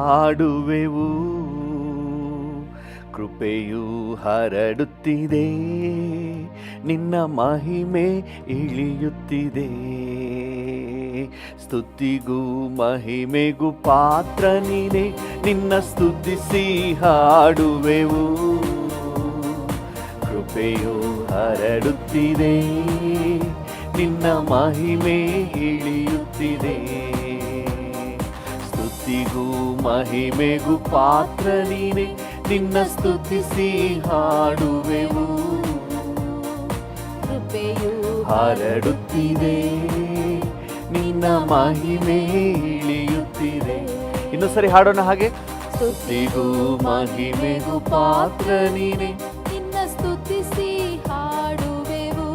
ಹಾಡುವೆವು, ಕೃಪೆಯು ಹರಡುತ್ತಿದೆ, ನಿನ್ನ ಮಹಿಮೆ ಇಳಿಯುತ್ತಿದೆ. ಸ್ತುತಿಗೂ ಮಹಿಮೆಗೂ ಪಾತ್ರ ನೀನೆ, ನಿನ್ನ ಸ್ತುತಿಸಿ ಹಾಡುವೆವು. ಕೃಪೆಯು ಹರಡುತ್ತಿದೆ, ನಿನ್ನ ಮಹಿಮೆ ಇಳಿಯುತ್ತಿದೆ. ಸ್ತುತಿಗೂ ಮಹಿಮೆಗೂ ಪಾತ್ರ ನೀನೆ, ನಿನ್ನ ಸ್ತುತಿಸಿ ಹಾಡುವೆವು. ಕೃಪೆಯು ಹರಡುತ್ತಿದೆ, ನಿನ್ನ ಮಹಿಮೆ ಇಳಿಯುತ್ತಿದೆ. ಇನ್ನೊಂದ್ಸರಿ ಹಾಡೋಣ ಹಾಗೆ. ಸ್ತುತಿಗೂ ಮಹಿಮೆಗೂ ಪಾತ್ರ ನೀನೆ, ನಿನ್ನ ಸ್ತುತಿಸಿ ಹಾಡುವೆವು.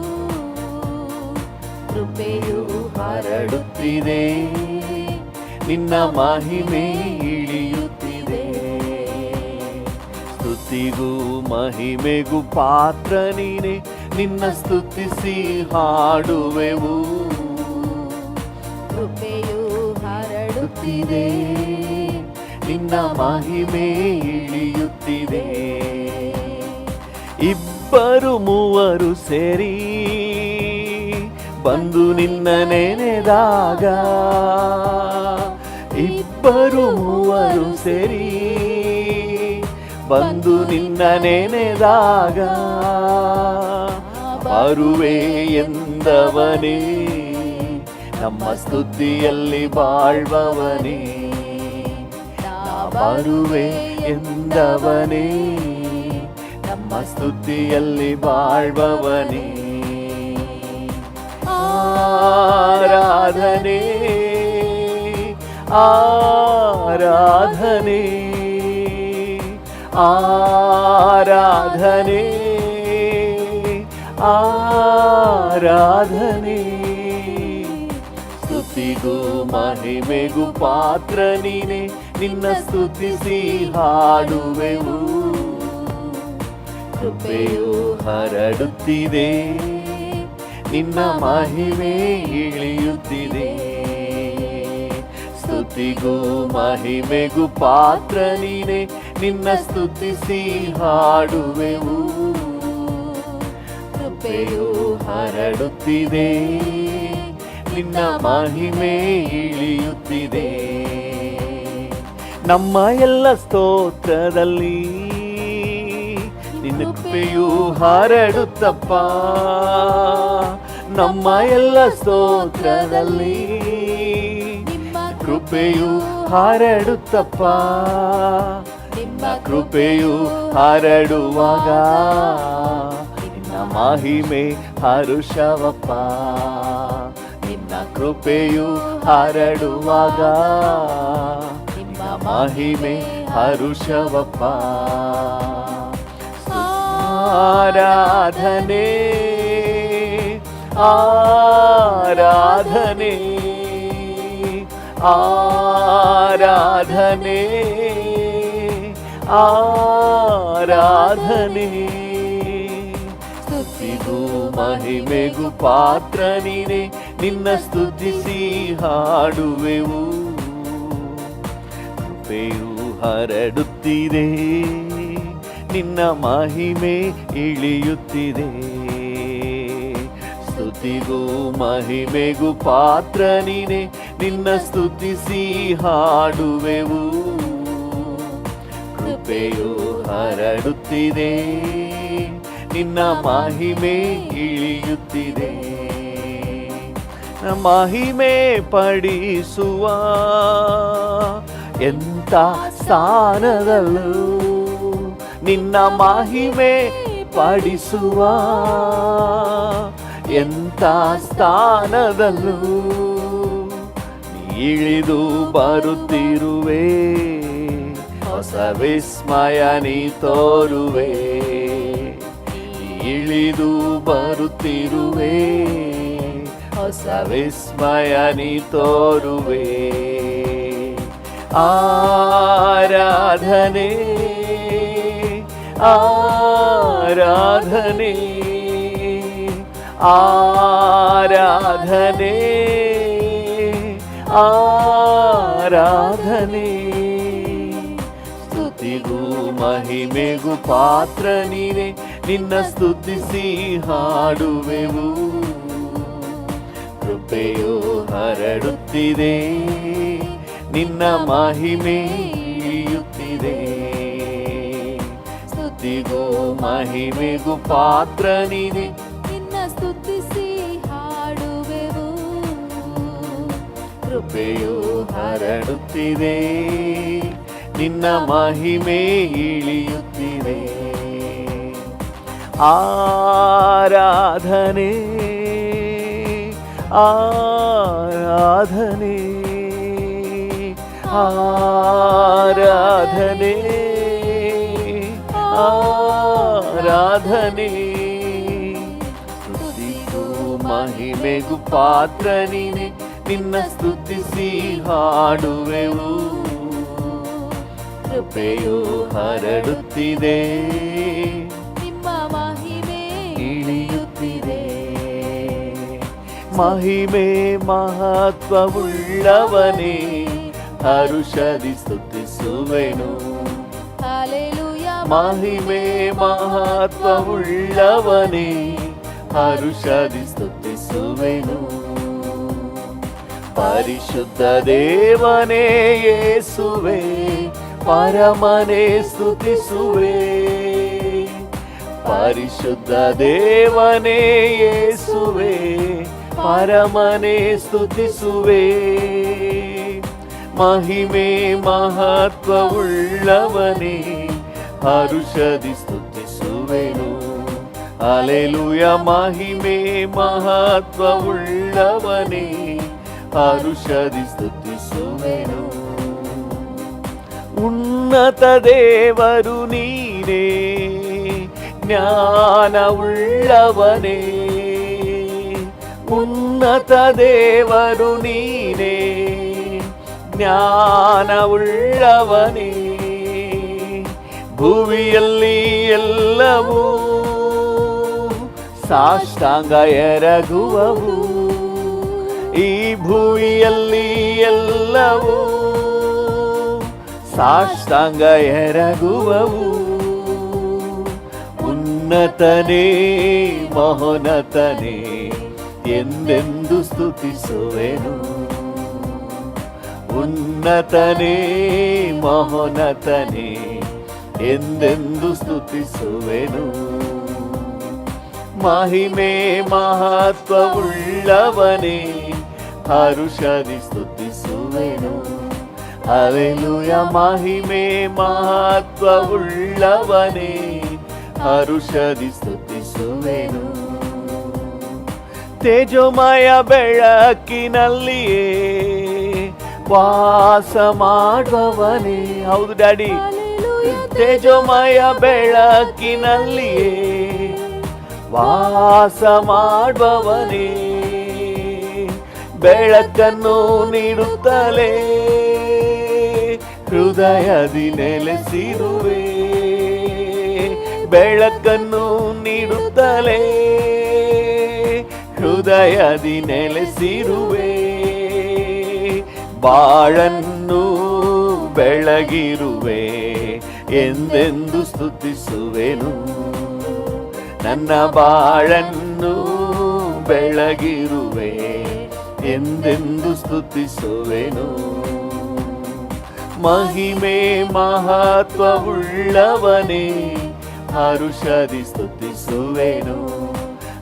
ಕೃಪೆಯು ಹರಡುತ್ತಿದೆ, ನಿನ್ನ ಮಹಿಮೆ ಇಳಿಯುತ್ತಿದೆ. ಸ್ತುತಿಗೂ ಮಹಿಮೆಗೂ ಪಾತ್ರ ನೀನೆ, ನಿನ್ನ ಸ್ತುತಿಸಿ ಹಾಡುವೆವು. ಕೃಪೆಯು ಹರಡುತ್ತಿದೆ, ನಿನ್ನ ಮಹಿಮೆ ಇಳಿಯುತ್ತಿದೆ. ಇಬ್ಬರು ಮೂವರು ಸೇರಿ ಬಂದು ನಿನ್ನ ನೆನೆದಾಗ, ಇಬ್ಬರು ಮೂವರು ಸೇರಿ ಬಂದು ನಿನ್ನ ನೆನೆದಾಗ, ಬರುವೆ ಎಂದವನೇ, ನಮ್ಮ ಸ್ತುತಿಯಲ್ಲಿ ಬಾಳ್ವವನೇ. ಬರುವೆ ಎಂದವನೇ, ನಮ್ಮ ಸ್ತುತಿಯಲ್ಲಿ ಬಾಳ್ವವನೇ. ಆರಾಧನೆ ಆರಾಧನೆ ಆರಾಧನೆ ಆರಾಧನೆ. ಸ್ತುತಿಗೂ ಮಹಿಮೆಗೂ ಪಾತ್ರ ನೀನೆ, ನಿನ್ನ ಸ್ತುತಿಸಿ ಹಾಡುವೆವು. ಕೃಪೆಯು ಹರಡುತ್ತಿದೆ, ನಿನ್ನ ಮಹಿಮೆ ಇಳಿಯುತ್ತಿದೆ. ಸ್ತುತಿಗೂ ಮಹಿಮೆಗೂ ಪಾತ್ರ ನೀನೆ, ನಿನ್ನ ಸ್ತುತಿಸಿ ಹಾಡುವೆವು. ಕೃಪೆಯು ಹರಡುತ್ತಿದೆ, ನಿನ್ನ ಮಹಿಮೆ ಇಳಿಯುತ್ತಿದೆ. ನಮ್ಮ ಎಲ್ಲ ಸ್ತೋತ್ರದಲ್ಲಿ ನಿನ್ನ ಕೃಪೆಯು ಹರಡುತ್ತಪ್ಪ. ನಮ್ಮ ಎಲ್ಲ ಸ್ತೋತ್ರದಲ್ಲಿ ಕೃಪೆಯು ಹರಡುತ್ತಪ್ಪ. ನಿನ್ನ ಕೃಪೆಯು ಹರಡುವಾಗ ನಿನ್ನ ಮಹಿಮೆ ಹರುಷವಪ್ಪ. ನಿನ್ನ ಕೃಪೆಯು ಹರಡುವಾಗ ನಿನ್ನ ಮಹಿಮೆ ಹರುಷವಪ್ಪ. ಆರಾಧನೆ ಆರಾಧನೆ ಆರಾಧನೆ ಆರಾಧನೆ. ಸ್ತುತಿಗೂ ಮಹಿಮೆಗೂ ಪಾತ್ರ ನೀನೆ, ನಿನ್ನ ಸ್ತುತಿಸಿ ಹಾಡುವೆವು. ಕೃಪೆಯು ಹರಡುತ್ತಿದೆ, ನಿನ್ನ ಮಹಿಮೆ ಇಳಿಯುತ್ತಿದೆ. ಸ್ತುತಿಗೂ ಮಹಿಮೆಗೂ ಪಾತ್ರ ನೀನೆ, ನಿನ್ನ ಸ್ತುತಿಸಿ ಹಾಡುವೆವು. ಕೃಪೆಯು ಹರಡುತ್ತಿದೆ, ನಿನ್ನ ಮಹಿಮೆ ಇಳಿಯುತ್ತಿದೆ. ಮಹಿಮೆ ಪಡಿಸುವ ಎಂಥ ಸ್ಥಾನದಲ್ಲೂ ನಿನ್ನ ಮಹಿಮೆ ಪಡಿಸುವ ಎಂಥ ಸ್ಥಾನದಲ್ಲೂ ಇಳಿದು ಬರುತ್ತಿರುವೆ. ಹೊಸ ವಿಸ್ಮಯ ನೀ ತೋರುವೆ. ಇಳಿದು ಬರುತ್ತಿರುವೆ, ಹೊಸ ವಿಸ್ಮಯ ನೀ ತೋರುವೆ. ಆರಾಧನೆ ಆರಾಧನೆ ಆರಾಧನೆ ಆರಾಧನೆ. ಸ್ತುತಿಗೂ ಮಹಿಮೆಗೂ ಪಾತ್ರ ನೀನೆ, ನಿನ್ನ ಸ್ತುತಿಸಿ ಹಾಡುವೆವು. ಕೃಪೆಯು ಹರಡುತ್ತಿದೆ, ನಿನ್ನ ಮಹಿಮೆ ಇಳಿಯುತ್ತಿದೆ. ಸ್ತುತಿಗೂ ಮಹಿಮೆಗೂ ಪಾತ್ರ ನೀನೆ, ನಿನ್ನ ಸ್ತುತಿಸಿ ಹಾಡುವೆವು. ಕೃಪೆಯು ಹರಡುತ್ತಿದೆ, ನಿನ್ನ ಮಹಿಮೆ ಇಳಿಯುತ್ತಿದೆ. ಆರಾಧನೆ ಆರಾಧನೆ ಆರಾಧನೆ ಆರಾಧನೆ. ಸ್ತುತಿಗೂ ಮಹಿಮೆಗೂ ಪಾತ್ರ ನೀನೆ, ನಿನ್ನ ಸ್ತುತಿಸಿ ಹಾಡುವೆವು. ಕೃಪೆಯು ಹರಡುತ್ತಿದೆ, ನಿಮ್ಮ ಮಹಿಮೆ ಇಳಿಯುತ್ತಿದೆ. ಮಹಿಮೆ ಮಹತ್ವವುಳ್ಳವನೇ, ಹರುಷದಿ ಸ್ತುತಿಸುವೆನು. ಹಲ್ಲೆಲೂಯಾ. ಮಹಿಮೆ ಮಹತ್ವವುಳ್ಳವನೇ, ಹರುಷದಿ ಸ್ತುತಿಸುವೆನು. ಪರಿಶುದ್ಧ ದೇವನೇ ಯೇಸುವೆ, ಪರಮನೇ ಸ್ತುತಿಸುವೆ. ಪರಿಶುದ್ಧ ದೇವನೇ ಯೇಸುವೆ, ಪರಮನೇ ಸ್ತುತಿಸುವೆ. ಮಹಿಮೆ ಮಹತ್ವವುಳ್ಳವನೇ, ಹರುಷದಿ ಸ್ತುತಿಸುವೆನು. ಹಲ್ಲೆಲೂಯಾ. ಮಹಿಮೆ ಮಹತ್ವವುಳ್ಳವನೇ, ಹರುಷದಿ ಸ್ತುತಿಸುವೆನು. ಉನ್ನತ ದೇವರು ನೀನೇ, ಜ್ಞಾನವುಳ್ಳವನೇ. ಉನ್ನತ ದೇವರು ನೀನೇ, ಜ್ಞಾನವುಳ್ಳವನೇ. ಭುವಿಯಲ್ಲಿ ಎಲ್ಲವೂ ಸಾಷ್ಟಾಂಗ ಎರಗುವವು. ಈ ಭುವಿಯಲ್ಲಿ ಎಲ್ಲವೂ ಸಾಷ್ಟಾಂಗ ಎರಗುವವು. ಉನ್ನತನೇ ಮಹೋನ್ನತನೇ, ಎಂದೆಂದು ಸ್ತುತಿಸುವೆನು. ಉನ್ನತನೇ ಮಹೋನ್ನತನೇ, ಎಂದೆಂದು ಸ್ತುತಿಸುವೆನು. ಮಹಿಮೆ ಮಹತ್ವವುಳ್ಳವನೇ, ಹರುಷದಿ ಸ್ತುತಿಸುವೆನು. ಹಲ್ಲೆಲೂಯಾ. ಮಹಿಮೆ ಮಹತ್ವವುಳ್ಳವನೇ, ಹರುಷದಿ ಸ್ತುತಿಸುವೆನು. ತೇಜೋಮಯ ಬೆಳಕಿನಲ್ಲಿಯೇ ವಾಸ ಮಾಡುವವನೇ. ಹೌದು ಡ್ಯಾಡಿ. ತೇಜೋಮಯ ಬೆಳಕಿನಲ್ಲಿಯೇ ವಾಸ ಮಾಡುವವನೇ. ಬೆಳಕನ್ನು ನೀಡುತ್ತಲೇ ಹೃದಯದಿ ನೆಲೆಸಿರುವೆ. ಬೆಳಕನ್ನು ನೀಡುತ್ತಲೇ ಹೃದಯದಿ ನೆಲೆಸಿರುವೆ. ಬಾಳನ್ನು ಬೆಳಗಿರುವೆ, ಎಂದೆಂದು ಸ್ತುತಿಸುವೆನು. ನನ್ನ ಬಾಳನ್ನು ಬೆಳಗಿರುವೆ, ಎಂದೆಂದು ಸ್ತುತಿಸುವೆನು. ಮಹಿಮೆ ಮಹತ್ವವುಳ್ಳವನೇ, ಹರುಷದಿ ಸ್ತುತಿಸುವೆನು.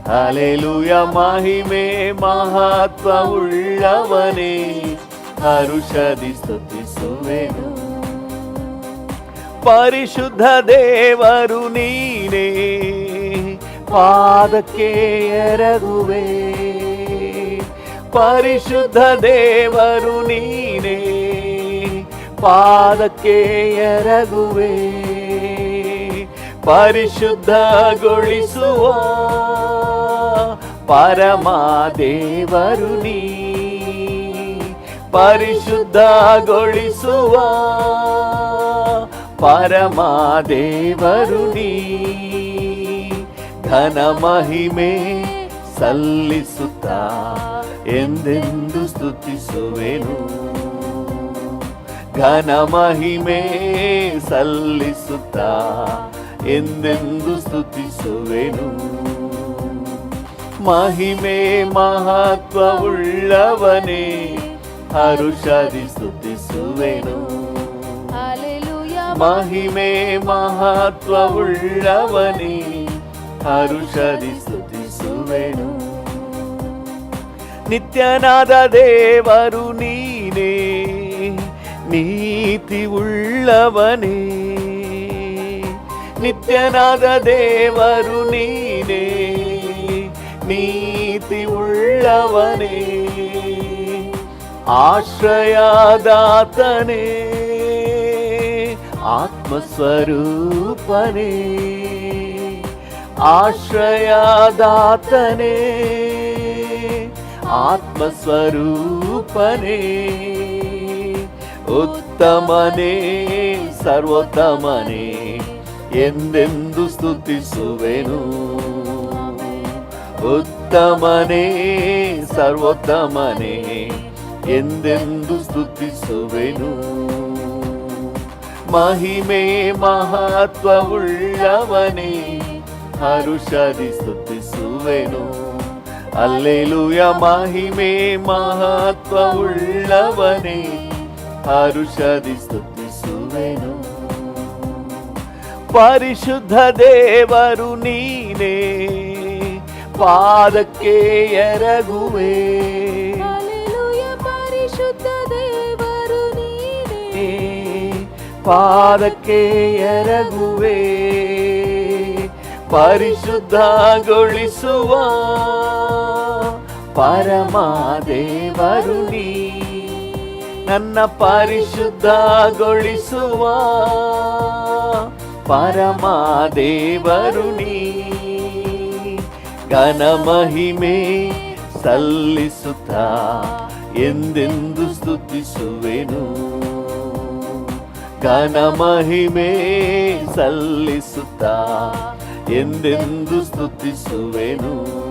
ಹಲ್ಲೆಲೂಯಾ. ಮಹಿಮೆ ಮಹತ್ವವುಳ್ಳವನೇ, ಹರುಷದಿ ಸ್ತುತಿಸುವೆನು. ಪರಿಶುದ್ಧ ದೇವರು ನೀನೇ, ಪಾದಕ್ಕೆ ಎರಗುವೆ. ಪರಿಶುದ್ಧ ದೇವರು ನೀನೇ, ಪಾದಕ್ಕೆ ಎರಗುವೆ. ಪರಿಶುದ್ಧಗೊಳಿಸುವ ಪರಮ ದೇವರು ನೀ. ಪರಿಶುದ್ಧಗೊಳಿಸುವ ಪರಮ ದೇವರು ನೀ. ಘನ ಮಹಿಮೆ ಸಲ್ಲಿಸುತ್ತಾ ಎಂದೆಂದು ಸ್ತುತಿಸುವೆನು. ಘನ ಮಹಿಮೆ ಸಲ್ಲಿಸುತ್ತಾ ಎಂದೆಂದು ಸ್ತುತಿಸುವೆನು. ಮಹಿಮೆ ಮಹತ್ವವುಳ್ಳವನೇ ಹರುಷದಿ ಸ್ತುತಿಸುವೆನು. Hallelujah. ಮಹಿಮೆ ಮಹತ್ವವುಳ್ಳವನೇ ಹರುಷದಿ ಸ್ತುತಿಸುವೆನು. ನಿತ್ಯನಾದ ದೇವರು ನೀನೇ, ನೀತಿ ಉಳ್ಳವನೇ. ನಿತ್ಯನಾದ ದೇವರು ನೀನೇ, ನೀತಿ ಉಳ್ಳವನೇ. ಆಶ್ರಯದಾತನೇ, ಆತ್ಮಸ್ವರೂಪನೇ. ಆಶ್ರಯದಾತನೇ, ಆತ್ಮಸ್ವರೂಪನೇ. ಉತ್ತಮನೇ, ಸರ್ವೋತ್ತಮನೇ, ಎಂದೆಂದು ಸ್ತುತಿಸುವೆನು. ಉತ್ತಮನೇ, ಸರ್ವೋತ್ತಮನೇ, ಎಂದೆಂದು ಸ್ತುತಿಸುವೆನು. ಮಹಿಮೆ ಮಹತ್ವವುಳ್ಳವನೇ ಹರುಷದಿ ಸ್ತುತಿಸುವೆನು. ಹಲ್ಲೆಲೂಯ. ಮಹಿಮೆ ಮಹತ್ವವುಳ್ಳವನೇ ಹರುಷದಿ ಸ್ತುತಿಸುವೆನು. ಪರಿಶುದ್ಧ ದೇವರು ನೀನೇ, ಪಾದಕ್ಕೆ ಎರಗುವೆ. Hallelujah. ಪರಿಶುದ್ಧ ದೇವರು ನೀನೇ, ಪಾದಕ್ಕೆ ಎರಗುವೆ. ಪರಿಶುದ್ಧಗೊಳಿಸುವ ಪರಮ ದೇವರು ನೀ, ನನ್ನ ಪರಿಶುದ್ಧಗೊಳಿಸುವ ಪರಮ ದೇವರು ನೀ. ಘನ ಮಹಿಮೆ ಸಲ್ಲಿಸುತ್ತಾ ಎಂದೆಂದು ಸ್ತುತಿಸುವೆನು. ಘನ ಮಹಿಮೆ ಸಲ್ಲಿಸುತ್ತಾ ಎಂದೆಂದು ಸ್ತುತಿಸುವೆನು.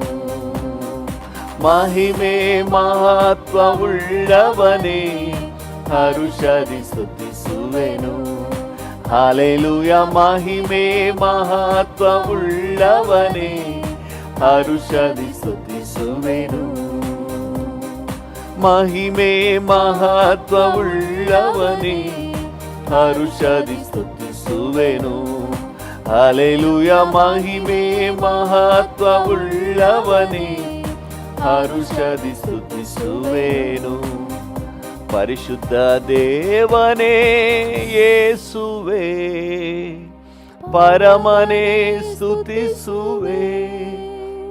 ಮಹಿಮೆ ಮಹತ್ವವುಳ್ಳವನೇ ಹರುಷದಿ ಸ್ತುತಿಸುವೆನು. ಹಲ್ಲೆಲೂಯ. ಮಹಿಮೆ ಮಹತ್ವವುಳ್ಳವನೇ ಹರುಷದಿ ಸ್ತುತಿಸುವೆನು. ಮಹಿಮೆ ಮಹತ್ವವುಳ್ಳವನೇ ಹರುಷದಿ ಸ್ತುತಿಸುವೆನು. ಹಲ್ಲೆಲೂಯ. ಮಹಿಮೆ ಮಹತ್ವವುಳ್ಳವನೇ ಹರುಷದಿ ಸ್ತುತಿಸುವೆನು. ಪರಿಶುದ್ಧ ದೇವನೇ ಯೇಸುವೆ, ಪರಮನೇ ಸ್ತುತಿಸುವೆ.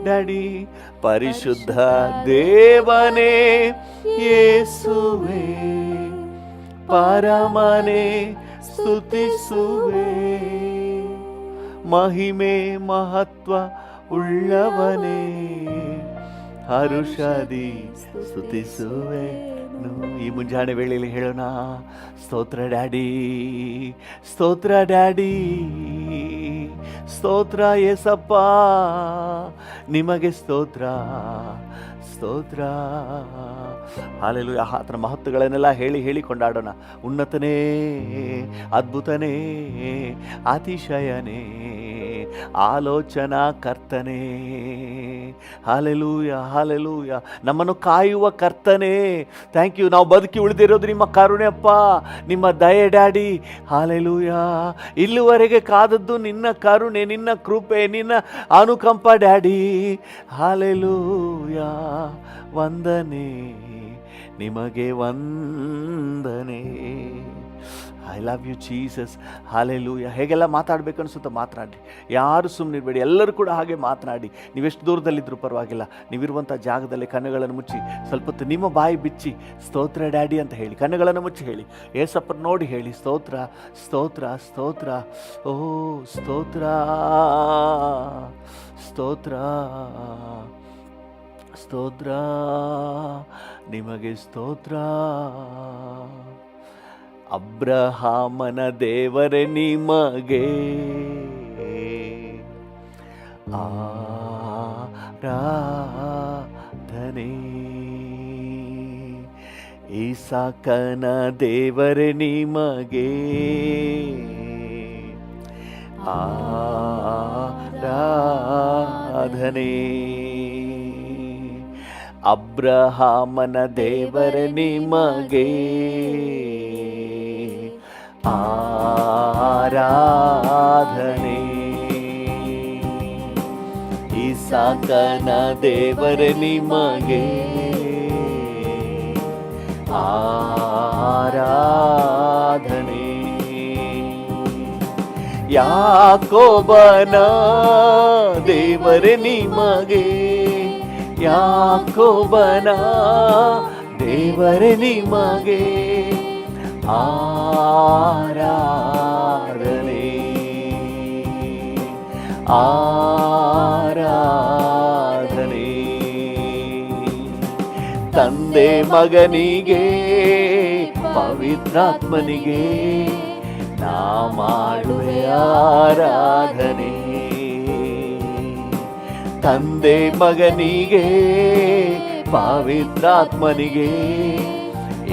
ಡ್ಯಾಡಿ, ಪರಿಶುದ್ಧ ದೇವನೇ ಯೇಸುವೆ, ಪರಮನೇ ಸ್ತುತಿಸುವೆ. ಮಹಿಮೆ ಮಹತ್ವ ಉಳ್ಳವನೇ ಹರುಷದಿ ಸ್ತುತಿಸುವೆನು. ಈ ಮುಂಜಾನೆ ವೇಳೆಯಲ್ಲಿ ಹೇಳೋಣ, ಸ್ತೋತ್ರ ಡ್ಯಾಡಿ, ಸ್ತೋತ್ರ ಡ್ಯಾಡಿ, ಸ್ತೋತ್ರ ಯೇಸಪ್ಪ, ನಿಮಗೆ ಸ್ತೋತ್ರ, ಸ್ತೋತ್ರ. ಹಲ್ಲೆಲೂಯಾ. ಆತನ ಮಹತ್ವಗಳನ್ನೆಲ್ಲ ಹೇಳಿ ಕೊಂಡಾಡೋಣ. ಉನ್ನತನೇ, ಅದ್ಭುತನೇ, ಅತಿಶಯನೇ, ಆಲೋಚನಾ ಕರ್ತನೇ. Hallelujah, hallelujah. ನಮ್ಮನ್ನು ಕಾಯುವ ಕರ್ತನೇ, ಥ್ಯಾಂಕ್ ಯು. ನಾವು ಬದುಕಿ ಉಳಿದಿರೋದು ನಿಮ್ಮ ಕರುಣೆ ಅಪ್ಪ, ನಿಮ್ಮ ದಯೆ ಡ್ಯಾಡಿ. ಹಲ್ಲೆಲೂಯಾ. ಇಲ್ಲಿವರೆಗೆ ಕಾದದ್ದು ನಿನ್ನ ಕರುಣೆ, ನಿನ್ನ ಕೃಪೆ, ನಿನ್ನ ಅನುಕಂಪ ಡ್ಯಾಡಿ. ಹಲ್ಲೆಲೂಯಾ. ವಂದನೆ ನಿಮಗೆ, ವಂದನೆ. I love you Jesus. Hallelujah. ಹೇಗೆಲ್ಲ ಮಾತಾಡಬೇಕು ಅನಿಸುತ್ತೋ ಮಾತನಾಡಿ, ಯಾರು ಸುಮ್ಮನಿರಬೇಡಿ, ಎಲ್ಲರೂ ಕೂಡ ಹಾಗೆ ಮಾತನಾಡಿ. ನೀವೆಷ್ಟು ದೂರದಲ್ಲಿದ್ದರೂ ಪರವಾಗಿಲ್ಲ, ನೀವಿರುವಂಥ ಜಾಗದಲ್ಲಿ ಕಣ್ಣುಗಳನ್ನು ಮುಚ್ಚಿ ಸ್ವಲ್ಪ ಹೊತ್ತು ನಿಮ್ಮ ಬಾಯಿ ಬಿಚ್ಚಿ ಸ್ತೋತ್ರ ಡ್ಯಾಡಿ ಅಂತ ಹೇಳಿ, ಕಣ್ಣುಗಳನ್ನು ಮುಚ್ಚಿ ಹೇಳಿ, ಏಸಪ್ಪರ ನೋಡಿ ಹೇಳಿ, ಸ್ತೋತ್ರ, ಸ್ತೋತ್ರ, ಸ್ತೋತ್ರ, ಓ ಸ್ತೋತ್ರ, ಸ್ತೋತ್ರ, ಸ್ತೋತ್ರ, ನಿಮಗೆ ಸ್ತೋತ್ರ. ಅಬ್ರಹಾಮನ ದೇವರೇ ನಿಮಗೆ ಆರಾಧನೆ. ಇಸಾಕನ ದೇವರೇ ನಿಮಗೆ ಆರಾಧನೆ. ಅಬ್ರಹಾಮನ ದೇವರೇ ನಿಮಗೆ ಆರಾಧನೆ. ಇಸಾಕನ ದೇವರೇ ನಿಮಗೆ ಆರಾಧನೆ. ಯಾಕೋಬನ ದೇವರೇ ನಿಮಗೆ ಯಾಕೋಬನ ದೇವರೇ ನಿಮಗೆ ಆರಾಧನೆ ಆರಾಧನೆ. ತಂದೆ ಮಗನಿಗೆ ಪವಿತ್ರಾತ್ಮನಿಗೆ ನಾ ಮಾಡುವೆ ಆರಾಧನೆ. ತಂದೆ ಮಗನಿಗೆ ಪವಿತ್ರಾತ್ಮನಿಗೆ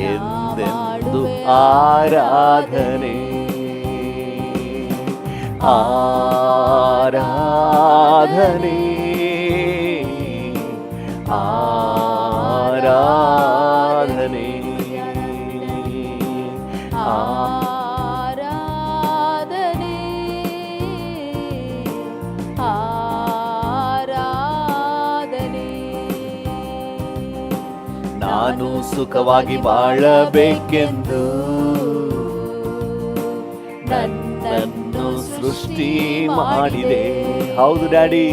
ಎಂದೆಂದು ಆರಾಧನೆ ಆರಾಧನೆ ಆರಾಧನೆ ಆರಾಧನೆ ಆರಾಧನೆ. ನಾನು ಸುಖವಾಗಿ ಬಾಳಬೇಕೆಂದು ನನ್ನನ್ನು ಸೃಷ್ಟಿ ಮಾಡಿದೆ. ಹೌದು ಡ್ಯಾಡಿ.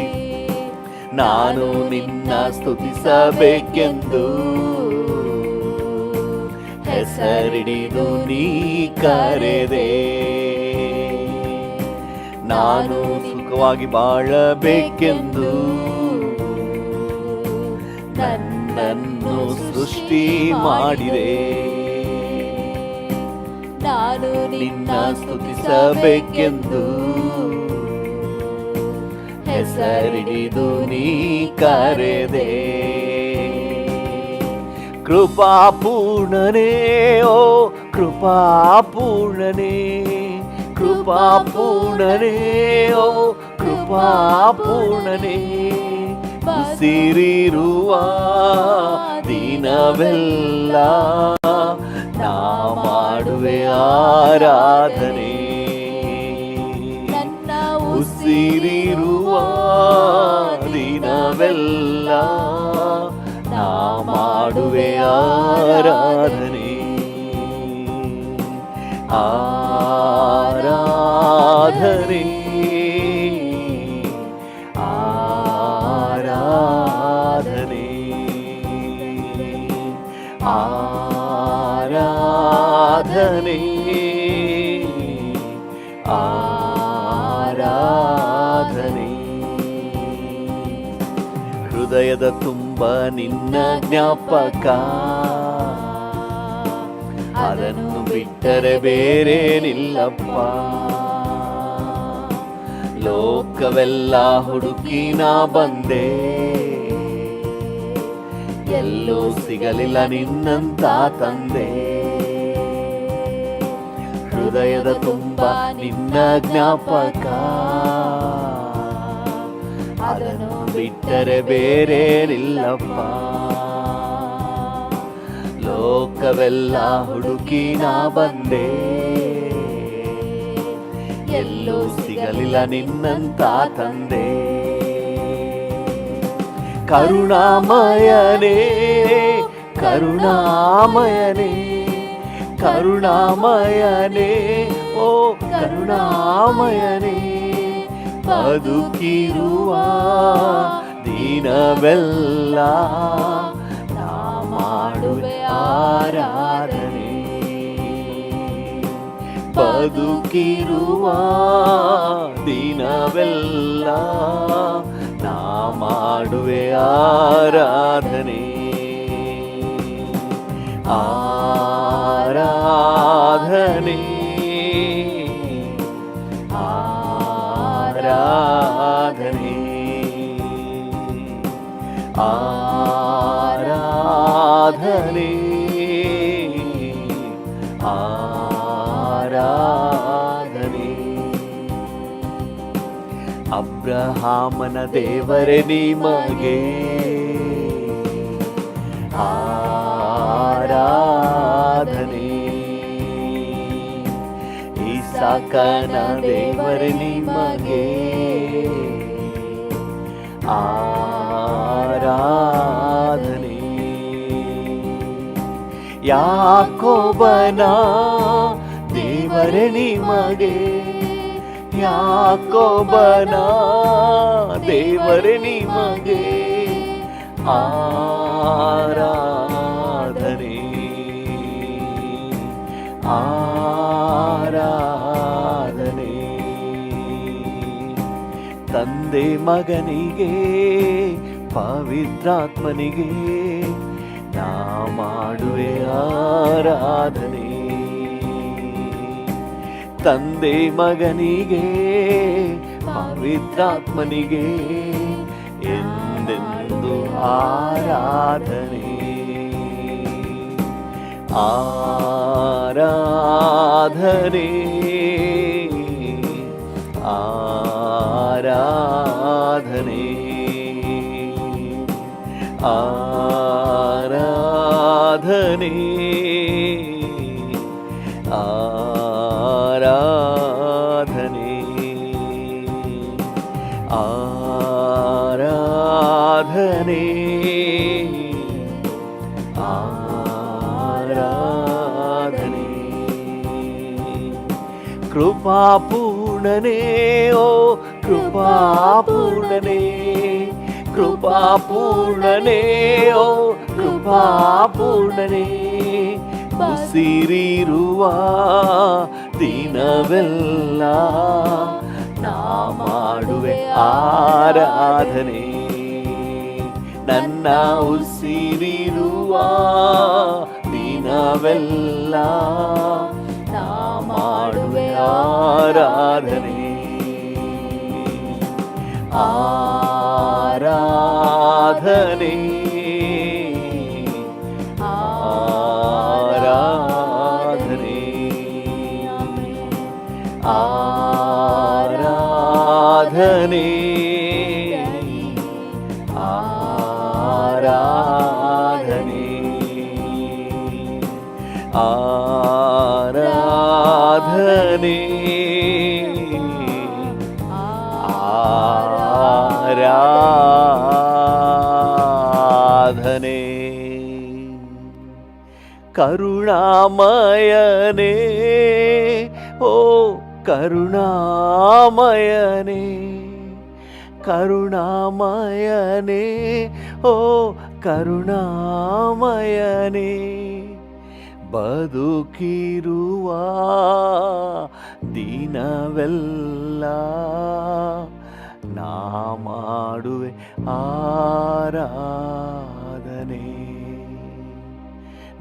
ನಾನು ನಿನ್ನ ಸ್ತುತಿಸಬೇಕೆಂದು ಹೆಸರಿಡಿದು ನೀ ಕರೆದೆ. ನಾನು ಸುಖವಾಗಿ ಬಾಳಬೇಕೆಂದು ನನ್ನನ್ನು ಸೃಷ್ಟಿ ಮಾಡಿದೆ. ನಾನು ನಿನ್ನ ಸ್ತುತಿಸಬೇಕೆಂದು ಹೆಸರಿಡಿದು ನೀ ಕರೆದೆ. ಕೃಪಾಪೂರ್ಣನೇ ಓ ಕೃಪಾಪೂರ್ಣನೇ ಕೃಪಾಪೂರ್ಣನೇ ಓ ಕೃಪಾಪೂರ್ಣನೇ. ಉಸಿರಿರುವ ದಿನವೆಲ್ಲ ನಾ ಮಾಡುವೆ ಆರಾಧನೆ. ಉಸಿರಿರುವ ದಿನವೆಲ್ಲ ನಾ ಮಾಡುವೆ ಆರಾಧನೆ ಆರಾಧನೆ ಆರಾಧನೆ ಆರಾಧನೆ ಆರಾಧನೆ. ಹೃದಯದ ತುಂಬ ನಿನ್ನ ಜ್ಞಾಪಕ, ಅದನ್ನು ಬಿಟ್ಟರೆ ಬೇರೇನಿಲ್ಲಪ್ಪ. ಲೋಕವೆಲ್ಲ ಹುಡುಕಿ ನಾ ಬಂದೆ, ಎಲ್ಲೂ ಸಿಗಲಿಲ್ಲ ನಿನ್ನಂತ ತಂದೆ. ಹೃದಯದ ತುಂಬ ನಿನ್ನ ಜ್ಞಾಪಕ, ಅದನ್ನು ಬಿಟ್ಟರೆ ಬೇರೇನಿಲ್ಲಪ್ಪ. ಲೋಕವೆಲ್ಲ ಹುಡುಕಿ ನಾ ಬಂದೆ, ಎಲ್ಲೂ ಸಿಗಲಿಲ್ಲ ನಿನ್ನಂತ ತಂದೆ. ಕರುಣಾಮಯನೇ ಕರುಣಾಮಯನೇ ಕರುಣಾಮಯನೇ ಓ ಕರುಣಾಮಯನೇ. ಬದುಕಿರುವ ದಿನವೆಲ್ಲ ನಾ ಮಾಡುವೆ ಆರಾಧನೆ. ಬದುಕಿರುವ ದಿನವೆಲ್ಲ ನಾ ಮಾಡುವೆ ಆರಾಧನೆ ಆರಾಧನೆ ಆರಾಧನೆ ಆರಾಧನೆ ಅಬ್ರಹಾಮನ ದೇವರೇ ನಿಮಗೆ ಆರಾಧನೆ. ಇಸಾಕನ ದೇವರೇ ನಿಮಗೆ ಆರಾಧನೆ. ಯಾಕೋಬನ ದೇವರೇ ನಿಮಗೆ ಯಾಕೋಬನ ದೇವರೇ ನಿಮಗೆ ಆರಾಧನೆ ಆರಾಧನೆ. ತಂದೆ ಮಗನಿಗೆ ಪವಿತ್ರಾತ್ಮನಿಗೆ ನಾ ಮಾಡುವೆ ಆರಾಧನೆ. ತಂದೆ ಮಗನಿಗೆ ಪವಿತ್ರಾತ್ಮನಿಗೆ ಎಂದೆಂದು ಆರಾಧನೆ ಆರಾಧನೆ ಆರಾಧನೆ ಆರಾಧನೆ ಆರಾಧನೆ ಆರಾಧನೆ ಆರಾಧನೆ. ಕೃಪಾಪೂರ್ಣನೇ ಓ ಕೃಪಾಪೂರ್ಣನೇ ಕೃಪಾಪೂರ್ಣನೇ ಓ ಕೃಪಾಪೂರ್ಣನೇ. ಉಸಿರಿರುವ ದಿನವೆಲ್ಲ ನಾ ಮಾಡುವೆ ಆರಾಧನೆ. ನನ್ನ ಉಸಿರಿರುವ ದಿನವೆಲ್ಲ ನಾ ಮಾಡುವೆ ಆರಾಧನೆ ಆರಾಧನೆ ಆರಾಧನೆ ಆರಾಧನೆ ಆರಾಧನೆ ಆರಾಧನೆ ಆರಾಧನೆ. ಕರುಣಾಮಯನೇ ಓ ಕರುಣಾಮಯನೇ ಕರುಣಾಮಯನೇ ಓ ಕರುಣಾಮಯನೇ. ಬದುಕಿರುವ ದಿನವೆಲ್ಲ ನಾ ಮಾಡುವೆ ಆರಾಧನೆ.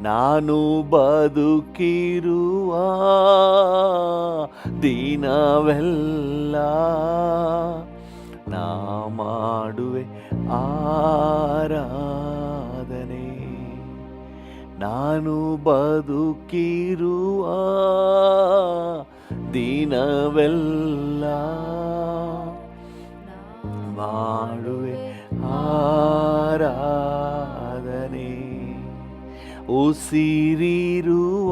ನಾನು ಬದುಕಿರುವ ದಿನವೆಲ್ಲ ನಾ ಮಾಡುವೆ ಆರಾಧನೆ. ನಾನು ಬದುಕಿರುವ ದಿನವೆಲ್ಲ ಮಾಡುವೆ ಆರಾಧನೆ. ಉಸಿರಿರುವ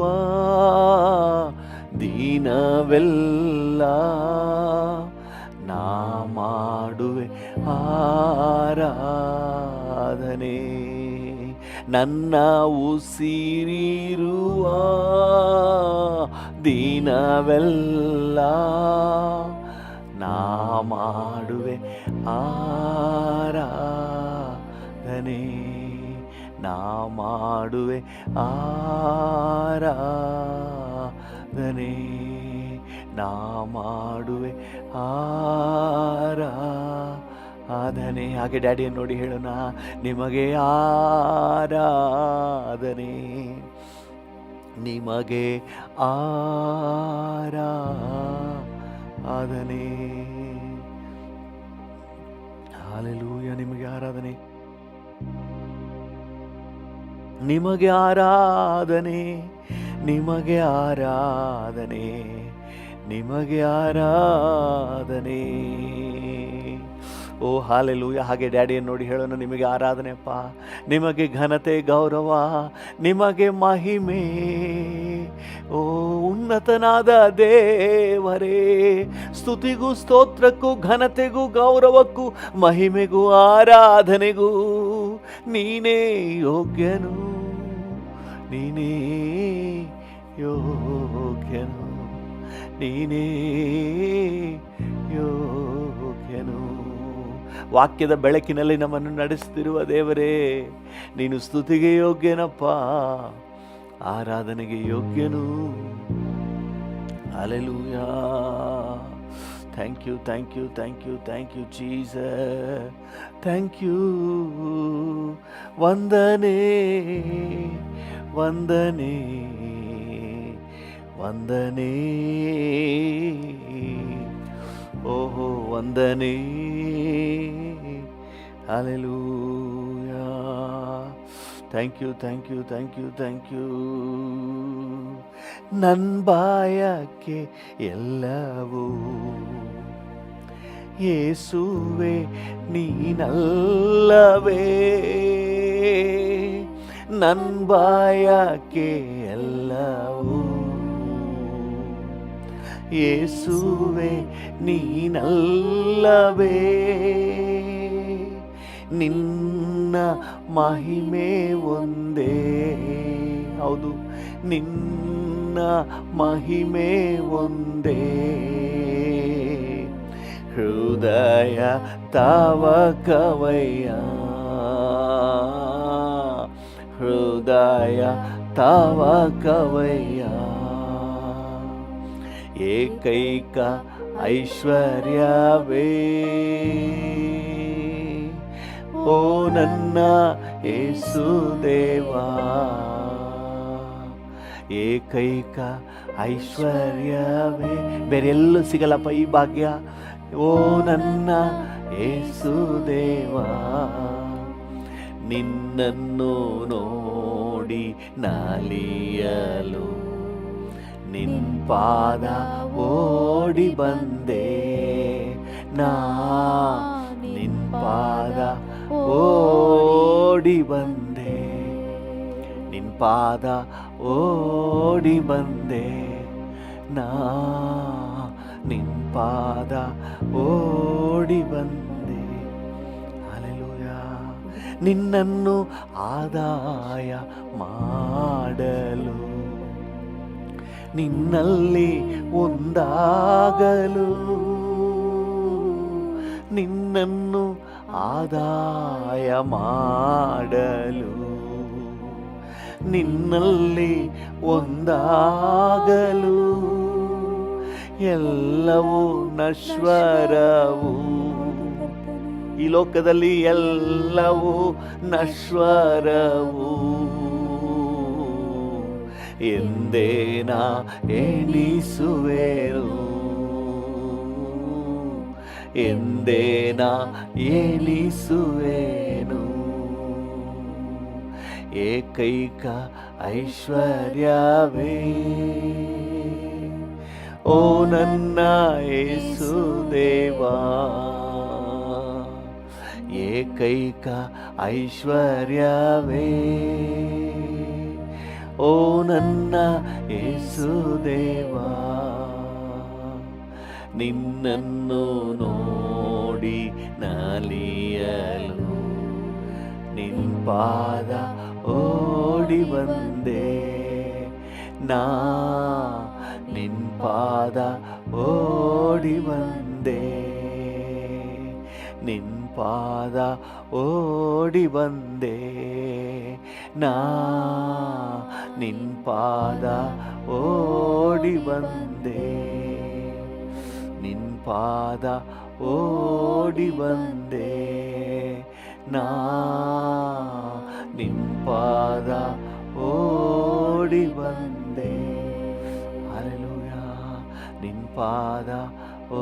ದಿನವೆಲ್ಲ ನಾ ಮಾಡುವೆ ಆರಾಧನೆ. ನನ್ನ ಉಸಿರಿರುವ ದಿನವೆಲ್ಲ ನಾ ಮಾಡುವೆ ಆರಾಧನೆ ನಾ ಮಾಡುವೆ ಆರಾಧನೆ ನಾ ಮಾಡುವೆ ಆರಾಧನೆ. ಹಾಗೆ ಡ್ಯಾಡಿಯನ್ನು ನೋಡಿ ಹೇಳೋಣ, ನಿಮಗೆ ಆರಾಧನೆ, ನಿಮಗೆ ಆರಾಧನೆ. ಹಾಲೆಲೂಯ, ನಿಮಗೆ ಆರಾಧನೆ, ನಿಮಗೆ ಆರಾಧನೆ, ನಿಮಗೆ ಆರಾಧನೆ, ನಿಮಗೆ ಆರಾಧನೆ. ಓ ಹಾಲೆಲೂಯ. ಹಾಗೆ ಡ್ಯಾಡಿಯನ್ನು ನೋಡಿ ಹೇಳೋಣ, ನಿಮಗೆ ಆರಾಧನೆ ಅಪ್ಪ, ನಿಮಗೆ ಘನತೆ ಗೌರವ, ನಿಮಗೆ ಮಹಿಮೆ. ಓ ಉನ್ನತನಾದ ದೇವರೇ, ಸ್ತುತಿಗೂ ಸ್ತೋತ್ರಕ್ಕೂ ಘನತೆಗೂ ಗೌರವಕ್ಕೂ ಮಹಿಮೆಗೂ ಆರಾಧನೆಗೂ ನೀನೇ ಯೋಗ್ಯನು, ನೀನೇ ಯೋಗ್ಯನು, ನೀನೇ ಯೋಗ್ಯನು. ವಾಕ್ಯದ ಬೆಳಕಿನಲ್ಲಿ ನಮ್ಮನ್ನು ನಡೆಸುತ್ತಿರುವ ದೇವರೇ, ನೀನು ಸ್ತುತಿಗೆ ಯೋಗ್ಯನಪ್ಪ, ಆರಾಧನೆಗೆ ಯೋಗ್ಯನು. Hallelujah. Thank you, thank you, thank you, thank you Jesus, thank you. ವಂದನೆ ವಂದನೆ ವಂದನೆ, ಓಹೋ ವಂದನೆ. Hallelujah. Thank you, thank you, thank you, thank you. ನನ್ನ ಬಾಯಕ್ಕೆ ಎಲ್ಲವೂ ಯೇಸುವೆ ನೀನಲ್ಲವೇ, ನನ್ನ ಬಾಯಕ್ಕೆ ಎಲ್ಲವೂ ಯೇಸುವೆ ನೀನಲ್ಲವೇ, ನಿನ್ನ ಮಹಿಮೆ ಒಂದೇ. ಹೌದು, ನಿನ್ನ ಮಹಿಮೆ ಒಂದೇ. ಹೃದಯ ತವಕವಯ್ಯ, ಹೃದಯ ತವಕವಯ್ಯ. ಏಕೈಕ ಐಶ್ವರ್ಯವೇ, ಓ ನನ್ನ ಯೇಸುದೇವಾ, ಏಕೈಕ ಐಶ್ವರ್ಯವೇ. ಬೇರೆಲ್ಲೂ ಸಿಗಲ್ಲಪ್ಪ ಈ ಭಾಗ್ಯ. ಓ ನನ್ನ ಯೇಸುದೇವಾ, ನಿನ್ನನ್ನು ನೋಡಿ ನಾಲಿಯಲು ನಿನ್ ಪಾದ ಓಡಿ ಬಂದೆ ನಾ, ನಿನ್ ಪಾದ ಓಡಿ ಬಂದೆ, ನಿನ್ ಪಾದ ಓಡಿ ಬಂದೆ ನಾ, ನಿನ್ ಪಾದ ಓಡಿ ಬಂದೆ. ಹಲ್ಲೆಲೂಯಾ. ನಿನ್ನನ್ನು ಆದಾಯ ಮಾಡಲು, ನಿನ್ನಲ್ಲಿ ಒಂದಾಗಲು, ನಿನ್ನನ್ನು ಆದಾಯ ಮಾಡಲು, ನಿನ್ನಲ್ಲಿ ಒಂದಾಗಲು. ಎಲ್ಲವೂ ನಶ್ವರವು, ಈ ಲೋಕದಲ್ಲಿ ಎಲ್ಲವೂ ನಶ್ವರವು ಎಂದೇನ ಎಣಿಸುವೆನು, ಎಂದೇನ ಎಣಿಸುವೆನು. ಏಕೈಕ ಐಶ್ವರ್ಯವೇ, ಓ ನನ್ನ ಯೇಸುದೇವಾ, ಏಕೈಕ ಐಶ್ವರ್ಯವೇ, ಓ ನನ್ನ ಯೇಸುದೇವಾ. ನಿನ್ನನ್ನು ನೋಡಿ ನಲಿಯಲು ನಿನ್ ಪಾದ ಓಡಿ ಬಂದೆ ನಾ, ನಿನ್ ಪಾದ ಓಡಿ ಬಂದೆ, ನಿನ್ ಪಾದ ಓಡಿ ಬಂದೆ ನಾ, ನಿನ್ ಪಾದ ಓಡಿ ಬಂದೆ, ನಿನ್ ಪಾದ ಓಡಿ ಬಂದೆ ನಾ, ನಿನ್ ಪಾದ ಓಡಿ ಬಂದೆ. ಹಲ್ಲೆಲೂಯಾ. ನಿನ್ ಪಾದ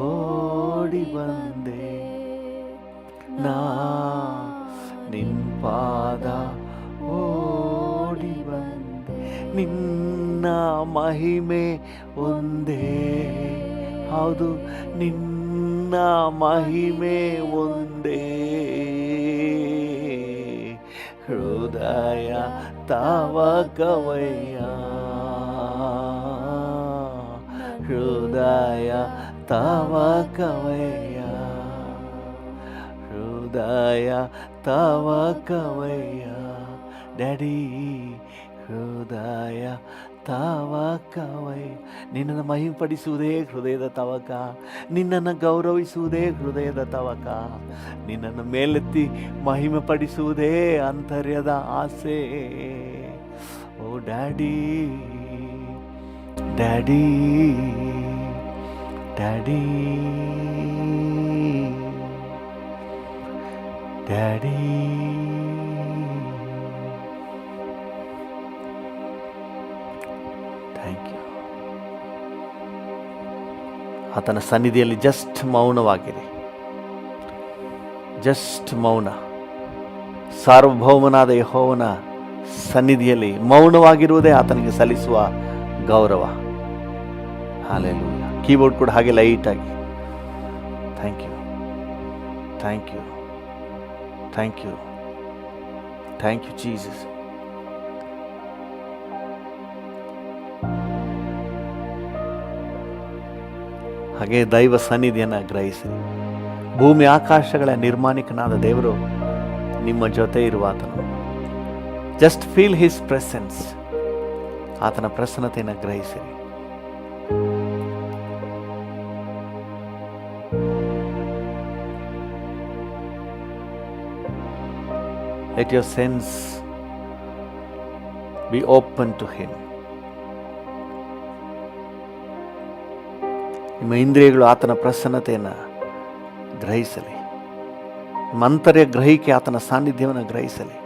ಓಡಿ ಬಂದೆ ನಾ, ನಿನ್ ಪಾದ ಓಡಿ ಬಂದೆ. ನಿನ್ನ ಮಹಿಮೆ ಒಂದೇ, ಹೌದು ನಿನ್ನ ಮಹಿಮೆ ಒಂದೇ. ಹೃದಯ ತವಕವಯ್ಯ, ಹೃದಯ ತವಕವಯ್ಯ, ಹೃದಯ ತವಕವಯ್ಯ ಡ್ಯಾಡಿ, ಹೃದಯ ತವಕವಯ್ಯ. ನಿನ್ನನ್ನು ಮಹಿಮಪಡಿಸುವುದೇ ಹೃದಯದ ತವಕ, ನಿನ್ನನ್ನು ಗೌರವಿಸುವುದೇ ಹೃದಯದ ತವಕ, ನಿನ್ನನ್ನು ಮೇಲೆತ್ತಿ ಮಹಿಮೆಪಡಿಸುವುದೇ ಅಂತರ್ಯದ ಆಸೆ. Oh daddy, daddy, daddy, daddy. Thank you. ಆತನ ಸನ್ನಿಧಿಯಲ್ಲಿ ಜಸ್ಟ್ ಮೌನವಾಗಿರಿ, ಜಸ್ಟ್ ಮೌನ. ಸಾರ್ವಭೌಮನಾದ ಯೆಹೋವನ ಸನ್ನಿಧಿಯಲ್ಲಿ ಮೌನವಾಗಿರುವುದೇ ಆತನಿಗೆ ಸಲ್ಲಿಸುವ ಗೌರವ. ಹಲ್ಲೆಲೂಯಾ. ಕೀಬೋರ್ಡ್ ಕೂಡ ಹಾಗೆ ಲೈಟಾಗಿ. Thank you, thank you, thank you, thank you Jesus. ಹಾಗೆ ದೈವ ಸನ್ನಿಧಿಯನ್ನು ಗ್ರಹಿಸಿರಿ. ಭೂಮಿ ಆಕಾಶಗಳ ನಿರ್ಮಾಣಿಕನಾದ ದೇವರು ನಿಮ್ಮ ಜೊತೆ ಇರುವ ಆತನು. Just feel his presence. ಆತನ ಪ್ರಸನ್ನತೆಯನ್ನು ಗ್ರಹಿಸಿರಿ. Let your sense be open to him. ನಿಮ್ಮ ಇಂದ್ರಿಯಗಳು ಆತನ ಪ್ರಸನ್ನತೆಯನ್ನು ಗ್ರಹಿಸಲಿ. ನಿಮ್ಮ ಅಂತರ್ಯ ಗ್ರಹಿಕೆ ಆತನ ಸಾನ್ನಿಧ್ಯವನ್ನು ಗ್ರಹಿಸಲಿ.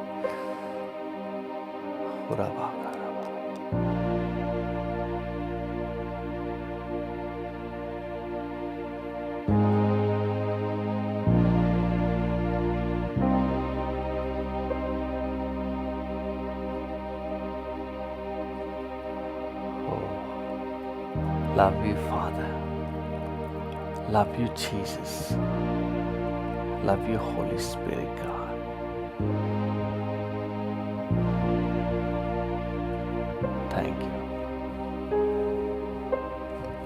Love you, Father. Love you, Jesus. Love you, Holy Spirit, God. Thank you.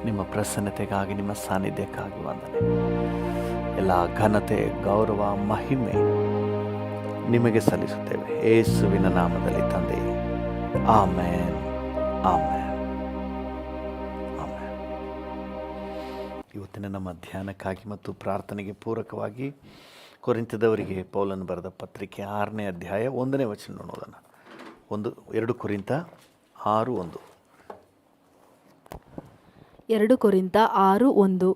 ನಿಮ್ಮ ಪ್ರಸನ್ನತೆಗಾಗಿ, ನಿಮ್ಮ ಸಾನ್ನಿಧ್ಯಕ್ಕಾಗಿ ವಂದನೆ. ಎಲ್ಲ ಘನತೆ, ಗೌರವ, ಮಹಿಮೆ ನಿಮಗೆ ಸಲ್ಲಿಸುತ್ತೇವೆ ಯೇಸುವಿನ ನಾಮದಲ್ಲಿ ತಂದೆ. Amen, amen. ಇವತ್ತಿನ ನಮ್ಮ ಧ್ಯಾನಕ್ಕಾಗಿ ಮತ್ತು ಪ್ರಾರ್ಥನೆಗೆ ಪೂರಕವಾಗಿ ಕೊರಿಂಥದವರಿಗೆ ಪೌಲನು ಬರೆದ ಪತ್ರಿಕೆ 6ನೇ ಅಧ್ಯಾಯ 1ನೇ ವಚನ ನೋಡೋಣ. 2 ಕೊರಿಂಥ 6:1. 2 ಕೊರಿಂಥ 6:1.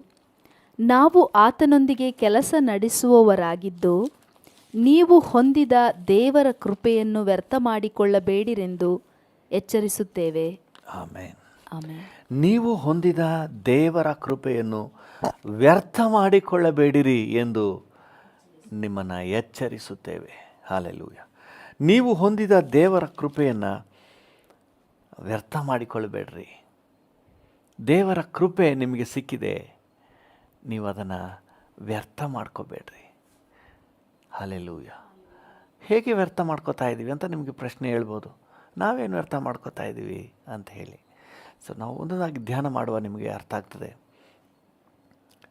ನಾವು ಆತನೊಂದಿಗೆ ಕೆಲಸ ನಡೆಸುವವರಾಗಿದ್ದು ನೀವು ಹೊಂದಿದ ದೇವರ ಕೃಪೆಯನ್ನು ವ್ಯರ್ಥ ಮಾಡಿಕೊಳ್ಳಬೇಡಿರೆಂದು ಎಚ್ಚರಿಸುತ್ತೇವೆ. Amen, amen. ನೀವು ಹೊಂದಿದ ದೇವರ ಕೃಪೆಯನ್ನು ವ್ಯರ್ಥ ಮಾಡಿಕೊಳ್ಳಬೇಡಿರಿ ಎಂದು ನಿಮ್ಮನ್ನು ಎಚ್ಚರಿಸುತ್ತೇವೆ. ಹಲ್ಲೆಲೂಯಾ. ನೀವು ಹೊಂದಿದ ದೇವರ ಕೃಪೆಯನ್ನು ವ್ಯರ್ಥ ಮಾಡಿಕೊಳ್ಳಬೇಡ್ರಿ. ದೇವರ ಕೃಪೆ ನಿಮಗೆ ಸಿಕ್ಕಿದೆ, ನೀವು ಅದನ್ನು ವ್ಯರ್ಥ ಮಾಡ್ಕೋಬೇಡ್ರಿ. ಹಲ್ಲೆಲೂಯಾ. ಹೇಗೆ ವ್ಯರ್ಥ ಮಾಡ್ಕೋತಾ ಇದ್ದೀವಿ ಅಂತ ನಿಮಗೆ ಪ್ರಶ್ನೆ ಹೇಳ್ಬೋದು. ನಾವೇನು ವ್ಯರ್ಥ ಮಾಡ್ಕೋತಾ ಇದ್ದೀವಿ ಅಂತ ಹೇಳಿ. ಸೊ ನಾವು ಒಂದೊಂದಾಗಿ ಧ್ಯಾನ ಮಾಡುವ ನಿಮಗೆ ಅರ್ಥ ಆಗ್ತದೆ.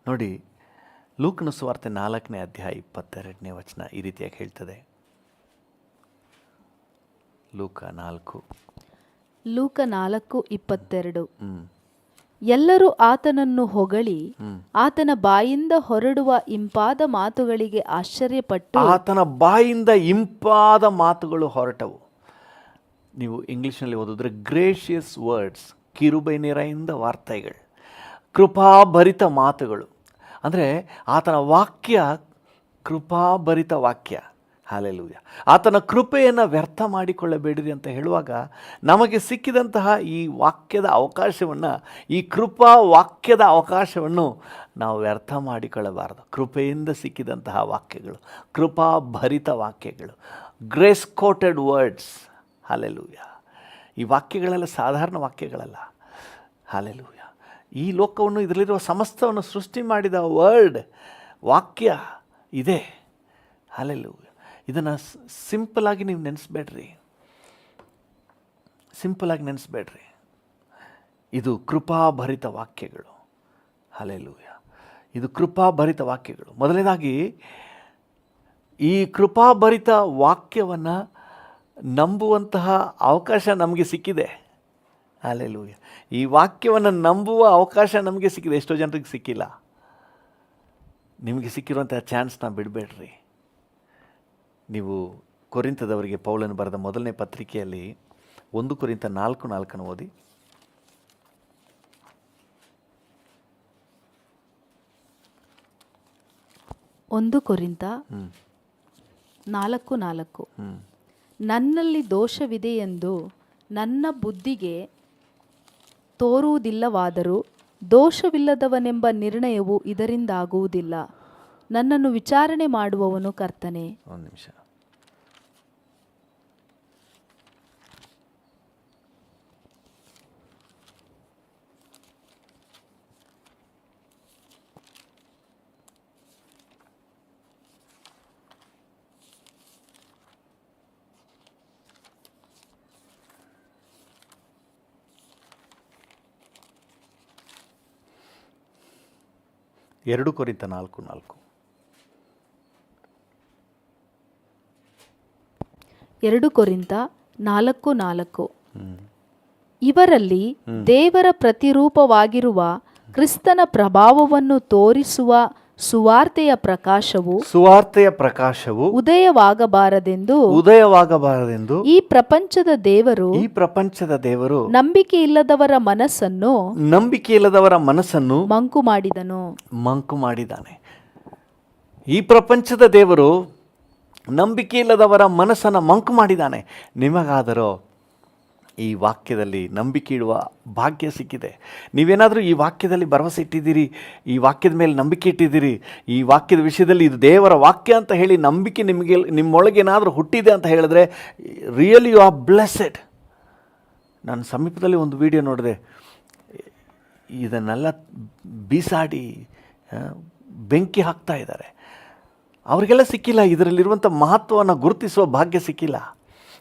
ನೋಡಿ, ಲೂಕನ ಸುವಾರ್ತೆ 4ನೇ ಅಧ್ಯಾಯ 22ನೇ ವಚನ ಈ ರೀತಿಯಾಗಿ ಹೇಳ್ತದೆ. ಲೂಕ 4:22. ಎಲ್ಲರೂ ಆತನನ್ನು ಹೊಗಳಿ ಆತನ ಬಾಯಿಂದ ಹೊರಡುವ ಇಂಪಾದ ಮಾತುಗಳಿಗೆ ಆಶ್ಚರ್ಯಪಟ್ಟು. ಆತನ ಬಾಯಿಂದ ಇಂಪಾದ ಮಾತುಗಳು ಹೊರಟವು. ನೀವು ಇಂಗ್ಲೀಷ್ನಲ್ಲಿ ಓದಿದ್ರೆ ಗ್ರೇಷಿಯಸ್ ವರ್ಡ್ಸ್, ಕಿರುಬೈನಿರೆಯಿಂದ ವಾರ್ತೆಗಳು, ಕೃಪಾಭರಿತ ಮಾತುಗಳು. ಅಂದರೆ ಆತನ ವಾಕ್ಯ ಕೃಪಾಭರಿತ ವಾಕ್ಯ. ಹಲ್ಲೆಲೂಯಾ. ಆತನ ಕೃಪೆಯನ್ನು ವ್ಯರ್ಥ ಮಾಡಿಕೊಳ್ಳಬೇಡಿರಿ ಅಂತ ಹೇಳುವಾಗ ನಮಗೆ ಸಿಕ್ಕಿದಂತಹ ಈ ವಾಕ್ಯದ ಅವಕಾಶವನ್ನು, ಈ ಕೃಪಾ ವಾಕ್ಯದ ಅವಕಾಶವನ್ನು ನಾವು ವ್ಯರ್ಥ ಮಾಡಿಕೊಳ್ಳಬಾರದು. ಕೃಪೆಯಿಂದ ಸಿಕ್ಕಿದಂತಹ ವಾಕ್ಯಗಳು, ಕೃಪಾಭರಿತ ವಾಕ್ಯಗಳು, ಗ್ರೇಸ್ ಕೋಟೆಡ್ ವರ್ಡ್ಸ್. ಹಲ್ಲೆಲೂಯಾ. ಈ ವಾಕ್ಯಗಳೆಲ್ಲ ಸಾಧಾರಣ ವಾಕ್ಯಗಳಲ್ಲ. ಹಲ್ಲೆಲೂಯಾ. ಈ ಲೋಕವನ್ನು, ಇದರಲ್ಲಿರುವ ಸಮಸ್ತವನ್ನು ಸೃಷ್ಟಿ ಮಾಡಿದ ವರ್ಡ್, ವಾಕ್ಯ ಇದೆ. ಹಲ್ಲೆಲೂಯಾ. ಇದನ್ನು ಸಿಂಪಲಾಗಿ ನೀವು ನೆನೆಸ್ಬೇಡ್ರಿ, ಸಿಂಪಲಾಗಿ ನೆನೆಸ್ಬೇಡ್ರಿ. ಇದು ಕೃಪಾಭರಿತ ವಾಕ್ಯಗಳು. ಹಲ್ಲೆಲೂಯಾ. ಇದು ಕೃಪಾಭರಿತ ವಾಕ್ಯಗಳು. ಮೊದಲನೇದಾಗಿ ಈ ಕೃಪಾಭರಿತ ವಾಕ್ಯವನ್ನು ನಂಬುವಂತಹ ಅವಕಾಶ ನಮಗೆ ಸಿಕ್ಕಿದೆ. ಹಲ್ಲೆಲೂಯಾ. ಈ ವಾಕ್ಯವನ್ನು ನಂಬುವ ಅವಕಾಶ ನಮಗೆ ಸಿಕ್ಕಿದೆ, ಎಷ್ಟೋ ಜನರಿಗೆ ಸಿಕ್ಕಿಲ್ಲ. ನಿಮಗೆ ಸಿಕ್ಕಿರುವಂಥ ಚಾನ್ಸ್ನ ಬಿಡಬೇಡ್ರಿ. ನೀವು ಕೊರಿಂಥದವರಿಗೆ ಪೌಲನು ಬರೆದ ಮೊದಲನೇ ಪತ್ರಿಕೆಯಲ್ಲಿ 1 ಕೊರಿಂಥ 4:4 ಓದಿ. 1 ಕೊರಿಂಥ 4:4. ನನ್ನಲ್ಲಿ ದೋಷವಿದೆಯೆಂದು ನನ್ನ ಬುದ್ಧಿಗೆ ತೋರುವುದಿಲ್ಲವಾದರೂ ದೋಷವಿಲ್ಲದವನೆಂಬ ನಿರ್ಣಯವು ಇದರಿಂದಾಗುವುದಿಲ್ಲ. ನನ್ನನ್ನು ವಿಚಾರಣೆ ಮಾಡುವವನು ಕರ್ತನೇ. ಒಂದು ನಿಮಿಷ. ಎರಡು ಕೊರಿಂಥ 4:4. 2 ಕೊರಿಂಥ 4:4. ಇವರಲ್ಲಿ ದೇವರ ಪ್ರತಿರೂಪವಾಗಿರುವ ಕ್ರಿಸ್ತನ ಪ್ರಭಾವವನ್ನು ತೋರಿಸುವ ಸುವಾರ್ತೆಯ ಪ್ರಕಾಶವು ಉದಯವಾಗಬಾರದೆಂದು ಈ ಪ್ರಪಂಚದ ದೇವರು ನಂಬಿಕೆಯಿಲ್ಲದವರ ಮನಸ್ಸನ್ನು ಮಂಕು ಮಾಡಿದ್ದಾನೆ. ಈ ಪ್ರಪಂಚದ ದೇವರು ನಂಬಿಕೆಯಿಲ್ಲದವರ ಮನಸ್ಸನ್ನು ಮಂಕು ಮಾಡಿದ್ದಾನೆ. ನಿಮಗಾದರೂ ಈ ವಾಕ್ಯದಲ್ಲಿ ನಂಬಿಕೆ ಇಡುವ ಭಾಗ್ಯ ಸಿಕ್ಕಿದೆ. ನೀವೇನಾದರೂ ಈ ವಾಕ್ಯದಲ್ಲಿ ಭರವಸೆ ಇಟ್ಟಿದ್ದೀರಿ, ಈ ವಾಕ್ಯದ ಮೇಲೆ ನಂಬಿಕೆ ಇಟ್ಟಿದ್ದೀರಿ, ಈ ವಾಕ್ಯದ ವಿಷಯದಲ್ಲಿ ಇದು ದೇವರ ವಾಕ್ಯ ಅಂತ ಹೇಳಿ ನಂಬಿಕೆ ನಿಮ್ಮೊಳಗೆ ಏನಾದರೂ ಹುಟ್ಟಿದೆ ಅಂತ ಹೇಳಿದ್ರೆ ರಿಯಲಿ ಯು ಆರ್ ಬ್ಲೆಸ್ಸೆಡ್. ನಾನು ಸಮೀಪದಲ್ಲಿ ಒಂದು ವಿಡಿಯೋ ನೋಡಿದೆ. ಇದನ್ನೆಲ್ಲ ಬೀಸಾಡಿ ಬೆಂಕಿ ಹಾಕ್ತಾ ಇದ್ದಾರೆ. ಅವರಿಗೆಲ್ಲ ಸಿಕ್ಕಿಲ್ಲ, ಇದರಲ್ಲಿರುವಂಥ ಮಹತ್ವವನ್ನು ಗುರುತಿಸುವ ಭಾಗ್ಯ ಸಿಕ್ಕಿಲ್ಲ,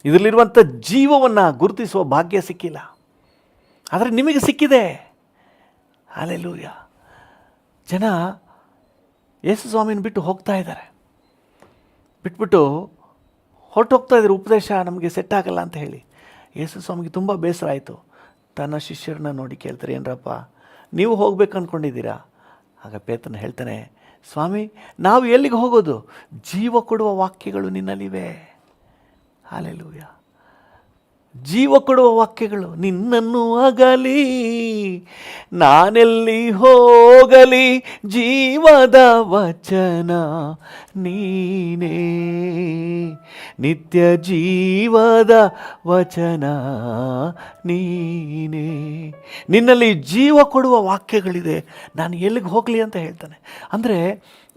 ಇದರಲ್ಲಿರುವಂಥ ಜೀವವನ್ನು ಗುರುತಿಸುವ ಭಾಗ್ಯ ಸಿಕ್ಕಿಲ್ಲ. ಆದರೆ ನಿಮಗೆ ಸಿಕ್ಕಿದೆ. ಹಲ್ಲೆಲೂಯಾ. ಜನ ಯೇಸು ಸ್ವಾಮಿನ ಬಿಟ್ಟು ಹೋಗ್ತಾ ಇದ್ದಾರೆ, ಬಿಟ್ಬಿಟ್ಟು ಹೊರಟೋಗ್ತಾ ಇದ್ದಾರೆ. ಉಪದೇಶ ನಮಗೆ ಸೆಟ್ ಆಗಲ್ಲ ಅಂತ ಹೇಳಿ ಯೇಸು ಸ್ವಾಮಿಗೆ ತುಂಬ ಬೇಸರ ಆಯಿತು. ತನ್ನ ಶಿಷ್ಯರನ್ನ ನೋಡಿ ಕೇಳ್ತಾರೆ, ಏನರಪ್ಪ ನೀವು ಹೋಗ್ಬೇಕು ಅಂದ್ಕೊಂಡಿದ್ದೀರಾ? ಆಗ ಪೇತ್ರನು ಹೇಳ್ತಾನೆ, ಸ್ವಾಮಿ ನಾವು ಎಲ್ಲಿಗೆ ಹೋಗೋದು? ಜೀವ ಕೊಡುವ ವಾಕ್ಯಗಳು ನಿನ್ನಲ್ಲಿವೆ. ಹಲ್ಲೆಲೂಯಾ. ಜೀವ ಕೊಡುವ ವಾಕ್ಯಗಳು. ನಿನ್ನನ್ನು ಅಗಲಿ ನಾನೆಲ್ಲಿ ಹೋಗಲಿ, ಜೀವದ ವಚನ ನೀನೇ, ನಿತ್ಯ ಜೀವದ ವಚನ ನೀನೇ. ನಿನ್ನಲ್ಲಿ ಜೀವ ಕೊಡುವ ವಾಕ್ಯಗಳಿದೆ, ನಾನು ಎಲ್ಲಿಗೆ ಹೋಗಲಿ ಅಂತ ಹೇಳ್ತಾನೆ. ಅಂದರೆ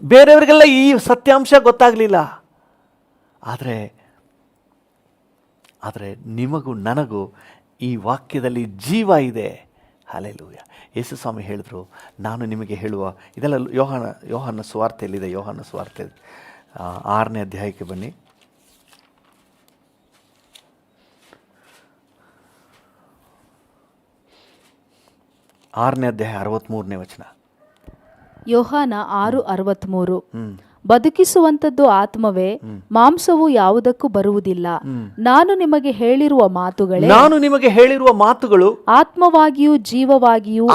ಬೇರೆಯವರಿಗೆಲ್ಲ ಈ ಸತ್ಯಾಂಶ ಗೊತ್ತಾಗಲಿಲ್ಲ, ಆದರೆ ನಿಮಗೂ ನನಗೂ ಈ ವಾಕ್ಯದಲ್ಲಿ ಜೀವ ಇದೆ. ಹಲ್ಲೆಲೂಯಾ. ಯೇಸು ಸ್ವಾಮಿ ಹೇಳಿದ್ರು, ನಾನು ನಿಮಗೆ ಹೇಳುವ ಇದೆಲ್ಲ ಯೋಹಾನ ಸುವಾರ್ತೆಯಲ್ಲಿದೆ. ಯೋಹಾನ ಸುವಾರ್ತೆ 6ನೇ ಅಧ್ಯಾಯಕ್ಕೆ ಬನ್ನಿ. 6ನೇ ಅಧ್ಯಾಯ 63ನೇ ವಚನ. ಯೋಹಾನ 6:63. ಬದುಕಿಸುವಂಥದ್ದು ಆತ್ಮವೇ, ಮಾಂಸವು ಯಾವುದಕ್ಕೂ ಬರುವುದಿಲ್ಲ. ನಾನು ನಿಮಗೆ ಹೇಳಿರುವ ಮಾತುಗಳು ಆತ್ಮವಾಗಿಯೂ ಜೀವವಾಗಿಯೂ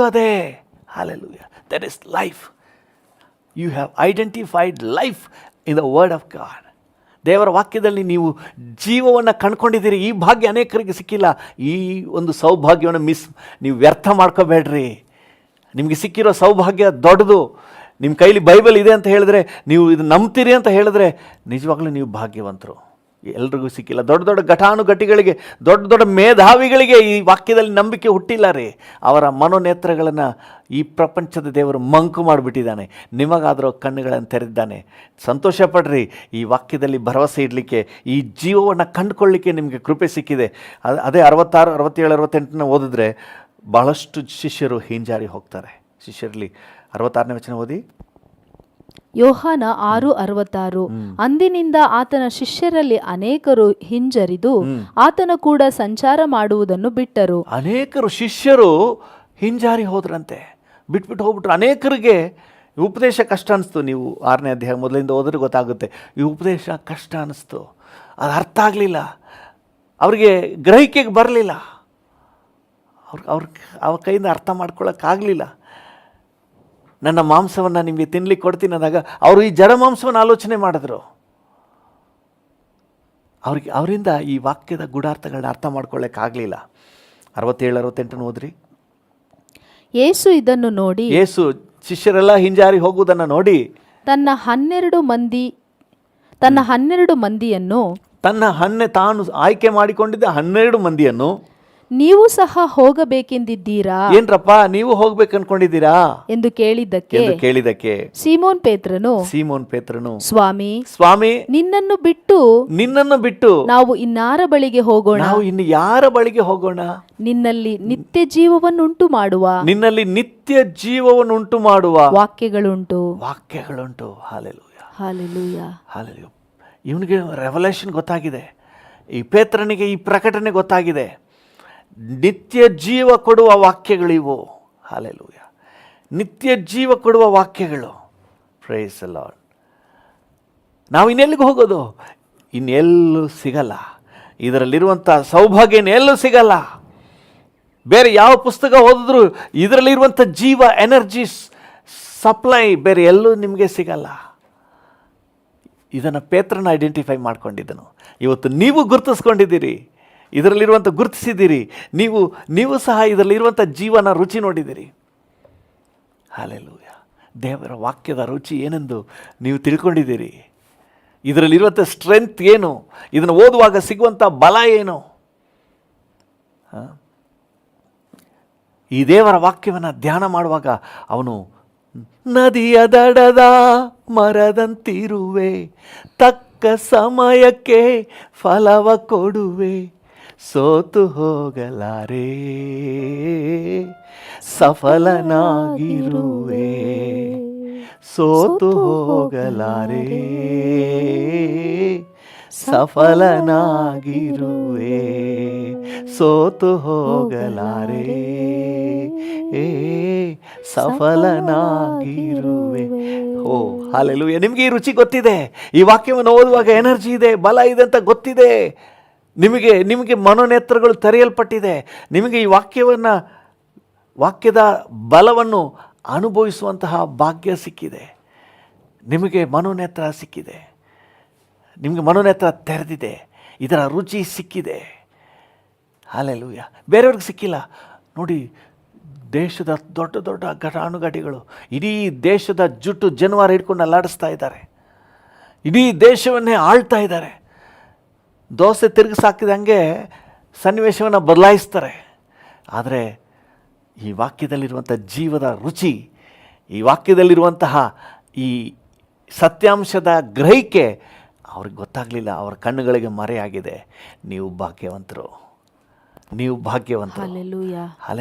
ಅದೇ. Hallelujah. That is life. You have identified life in the word of God. ದೇವರ ವಾಕ್ಯದಲ್ಲಿ ನೀವು ಜೀವವನ್ನು ಕಂಡುಕೊಂಡಿದ್ದೀರಿ. ಈ ಭಾಗ್ಯ ಅನೇಕರಿಗೆ ಸಿಕ್ಕಿಲ್ಲ. ಈ ಒಂದು ಸೌಭಾಗ್ಯವನ್ನು ನೀವು ವ್ಯರ್ಥ ಮಾಡ್ಕೋಬೇಡ್ರಿ. ನಿಮಗೆ ಸಿಕ್ಕಿರೋ ಸೌಭಾಗ್ಯ ದೊಡ್ಡದು. ನಿಮ್ಮ ಕೈಲಿ ಬೈಬಲ್ ಇದೆ ಅಂತ ಹೇಳಿದ್ರೆ, ನೀವು ಇದು ನಂಬ್ತೀರಿ ಅಂತ ಹೇಳಿದ್ರೆ ನಿಜವಾಗ್ಲೂ ನೀವು ಭಾಗ್ಯವಂತರು. ಎಲ್ರಿಗೂ ಸಿಕ್ಕಿಲ್ಲ. ದೊಡ್ಡ ದೊಡ್ಡ ಘಟಾನುಘಟಿಗಳಿಗೆ, ದೊಡ್ಡ ದೊಡ್ಡ ಮೇಧಾವಿಗಳಿಗೆ ಈ ವಾಕ್ಯದಲ್ಲಿ ನಂಬಿಕೆ ಹುಟ್ಟಿಲ್ಲ ರೀ. ಅವರ ಮನೋನೇತ್ರಗಳನ್ನು ಈ ಪ್ರಪಂಚದ ದೇವರು ಮಂಕು ಮಾಡಿಬಿಟ್ಟಿದ್ದಾನೆ. ನಿಮಗಾದರೂ ಕಣ್ಣುಗಳನ್ನು ತೆರೆದಿದ್ದಾನೆ. ಸಂತೋಷ ಪಡ್ರಿ. ಈ ವಾಕ್ಯದಲ್ಲಿ ಭರವಸೆ ಇಡಲಿಕ್ಕೆ, ಈ ಜೀವವನ್ನು ಕಂಡುಕೊಳ್ಳಿಕ್ಕೆ ನಿಮಗೆ ಕೃಪೆ ಸಿಕ್ಕಿದೆ. ಅದೇ 66, 67, 68 ಓದಿದ್ರೆ ಬಹಳಷ್ಟು ಶಿಷ್ಯರು ಹಿಂಜಾರಿ ಹೋಗ್ತಾರೆ. ಶಿಷ್ಯರಲ್ಲಿ 66ನೇ ವಚನ ಓದಿ. ಯೋಹಾನ 6:66. ಅಂದಿನಿಂದ ಆತನ ಶಿಷ್ಯರಲ್ಲಿ ಅನೇಕರು ಹಿಂಜರಿದು ಆತನ ಕೂಡ ಸಂಚಾರ ಮಾಡುವುದನ್ನು ಬಿಟ್ಟರು. ಅನೇಕರು ಶಿಷ್ಯರು ಹಿಂಜಾರಿ ಹೋದ್ರಂತೆ, ಬಿಟ್ಬಿಟ್ಟು ಹೋಗ್ಬಿಟ್ರು. ಅನೇಕರಿಗೆ ಈ ಉಪದೇಶ ಕಷ್ಟ ಅನಿಸ್ತು. ನೀವು 6ನೇ ಅಧ್ಯಾಯ ಮೊದಲಿಂದ ಹೋದ್ರೆ ಗೊತ್ತಾಗುತ್ತೆ. ಈ ಉಪದೇಶ ಕಷ್ಟ ಅನ್ನಿಸ್ತು, ಅದು ಅರ್ಥ ಆಗಲಿಲ್ಲ, ಅವ್ರಿಗೆ ಗ್ರಹಿಕೆಗೆ ಬರಲಿಲ್ಲ, ಅವ್ರ ಕೈಯಿಂದ ಅರ್ಥ ಮಾಡ್ಕೊಳ್ಳೋಕ್ಕಾಗಲಿಲ್ಲ. ನನ್ನ ಮಾಂಸವನ್ನು ನಿಮಗೆ ತಿನ್ಲಿಕ್ಕೆ ಕೊಡ್ತೀನಿ ಅಂದಾಗ ಅವರು ಈ ಜಡ ಮಾಂಸವನ್ನು ಆಲೋಚನೆ ಮಾಡಿದ್ರು. ಅವರಿಂದ ಈ ವಾಕ್ಯದ ಗೂಢಾರ್ಥಗಳನ್ನ ಅರ್ಥ ಮಾಡ್ಕೊಳ್ಳೋಕ್ಕಾಗಲಿಲ್ಲ. 67-68 ಓದ್ರಿ. ಯೇಸು ಇದನ್ನು ನೋಡಿ, ಯೇಸು ಶಿಷ್ಯರೆಲ್ಲ ಹಿಂಜಾರಿ ಹೋಗುವುದನ್ನು ನೋಡಿ ತನ್ನ 12 ಮಂದಿಯನ್ನು ತಾನು ಆಯ್ಕೆ ಮಾಡಿಕೊಂಡಿದ್ದ 12 ಮಂದಿಯನ್ನು, ನೀವು ಸಹ ಹೋಗಬೇಕೆಂದಿದ್ದೀರಾ? ಏನ್ರಪ್ಪ ನೀವು ಹೋಗ್ಬೇಕು ಅನ್ಕೊಂಡಿದ್ದೀರಾ ಎಂದು ಕೇಳಿದಕ್ಕೆ ಸೀಮೋನ್ ಪೇತ್ರನು ಸ್ವಾಮಿ ನಿನ್ನನ್ನು ಬಿಟ್ಟು ನಾವು ಇನ್ನಾರ ಬಳಿಗೆ ಹೋಗೋಣ? ನಾವು ಇನ್ನು ಯಾರ ಬಳಿಗೆ ಹೋಗೋಣ? ನಿನ್ನಲ್ಲಿ ನಿತ್ಯ ಜೀವವನ್ನುಂಟು ಮಾಡುವ ವಾಕ್ಯಗಳುಂಟು. ಹಲ್ಲೆಲೂಯಾ. ಇವನಿಗೆ ರೆವಲ್ಯೂಷನ್ ಗೊತ್ತಾಗಿದೆ, ಈ ಪೇತ್ರನಿಗೆ ಈ ಪ್ರಕಟಣೆ ಗೊತ್ತಾಗಿದೆ. ನಿತ್ಯ ಜೀವ ಕೊಡುವ ವಾಕ್ಯಗಳಿವು. ಹಲ್ಲೆಲೂಯಾ. ನಿತ್ಯ ಜೀವ ಕೊಡುವ ವಾಕ್ಯಗಳು. Praise the Lord. ನಾವು ಇನ್ನೆಲ್ಲಿಗೆ ಹೋಗೋದು? ಇನ್ನೆಲ್ಲೂ ಸಿಗಲ್ಲ. ಇದರಲ್ಲಿರುವಂಥ ಸೌಭಾಗ್ಯ ಇನ್ನೆಲ್ಲೂ ಸಿಗಲ್ಲ. ಬೇರೆ ಯಾವ ಪುಸ್ತಕ ಓದಿದ್ರು ಇದರಲ್ಲಿರುವಂಥ ಜೀವ, ಎನರ್ಜಿ ಸಪ್ಲೈ ಬೇರೆ ಎಲ್ಲೂ ನಿಮಗೆ ಸಿಗಲ್ಲ. ಇದನ್ನು ಪೇತ್ರನ ಐಡೆಂಟಿಫೈ ಮಾಡ್ಕೊಂಡಿದ್ದನು. ಇವತ್ತು ನೀವು ಗುರುತಿಸ್ಕೊಂಡಿದ್ದೀರಿ, ಇದರಲ್ಲಿರುವಂಥ ಗುರುತಿಸಿದ್ದೀರಿ. ನೀವು ಸಹ ಇದರಲ್ಲಿರುವಂಥ ಜೀವನ ರುಚಿ ನೋಡಿದ್ದೀರಿ. ಹಲ್ಲೆಲೂಯಾ. ದೇವರ ವಾಕ್ಯದ ರುಚಿ ಏನೆಂದು ನೀವು ತಿಳ್ಕೊಂಡಿದ್ದೀರಿ. ಇದರಲ್ಲಿರುವಂಥ ಸ್ಟ್ರೆಂತ್ ಏನು, ಇದನ್ನು ಓದುವಾಗ ಸಿಗುವಂಥ ಬಲ ಏನು. ಈ ದೇವರ ವಾಕ್ಯವನ್ನು ಧ್ಯಾನ ಮಾಡುವಾಗ ಅವನು ನದಿಯ ದಡದ ಮರದಂತಿರುವೆ, ತಕ್ಕ ಸಮಯಕ್ಕೆ ಫಲವ ಕೊಡುವೆ, ಸೋತು ಹೋಗಲಾರೆ, ಸಫಲನಾಗಿರುವೆ, ಸೋತು ಹೋಗಲಾರೆ, ಸಫಲನಾಗಿರುವೆ, ಸೋತು ಹೋಗಲಾರೆ, ಸಫಲನಾಗಿರುವೆ. ಓ ಹಲ್ಲೆಲೂಯಾ. ನಿಮಗೆ ಈ ರುಚಿ ಗೊತ್ತಿದೆ. ಈ ವಾಕ್ಯವನ್ನು ಓದುವಾಗ ಎನರ್ಜಿ ಇದೆ, ಬಲ ಇದೆ ಅಂತ ಗೊತ್ತಿದೆ. ನಿಮಗೆ ಮನೋನೇತ್ರಗಳು ತೆರೆಯಲ್ಪಟ್ಟಿದೆ. ನಿಮಗೆ ಈ ವಾಕ್ಯದ ಬಲವನ್ನು ಅನುಭವಿಸುವಂತಹ ಭಾಗ್ಯ ಸಿಕ್ಕಿದೆ. ನಿಮಗೆ ಮನೋನೇತ್ರ ಸಿಕ್ಕಿದೆ, ನಿಮಗೆ ಮನೋನೇತ್ರ ತೆರೆದಿದೆ, ಇದರ ರುಚಿ ಸಿಕ್ಕಿದೆ. ಹಲ್ಲೆಲೂಯಾ. ಬೇರೆಯವ್ರಿಗೆ ಸಿಕ್ಕಿಲ್ಲ ನೋಡಿ. ದೇಶದ ದೊಡ್ಡ ದೊಡ್ಡ ಘಟಾನುಘಟಿಗಳು ಇಡೀ ದೇಶದ ಜುಟ್ಟು ಜನವಾರ ಹಿಡ್ಕೊಂಡು ಅಲ್ಲಾಡಿಸ್ತಾ ಇದ್ದಾರೆ, ಇಡೀ ದೇಶವನ್ನೇ ಆಳ್ತಾ ಇದ್ದಾರೆ. ದೋಸೆ ತಿರುಗಿಸಾಕಿದಂಗೆ ಸನ್ನಿವೇಶವನ್ನು ಬದಲಾಯಿಸ್ತಾರೆ. ಆದರೆ ಈ ವಾಕ್ಯದಲ್ಲಿರುವಂಥ ಜೀವದ ರುಚಿ, ಈ ವಾಕ್ಯದಲ್ಲಿರುವಂತಹ ಈ ಸತ್ಯಾಂಶದ ಗ್ರಹಿಕೆ ಅವ್ರಿಗೆ ಗೊತ್ತಾಗಲಿಲ್ಲ. ಅವರ ಕಣ್ಣುಗಳಿಗೆ ಮರೆಯಾಗಿದೆ. ನೀವು ಭಾಗ್ಯವಂತರು. ಹಲ್ಲೆಲೂಯಾ.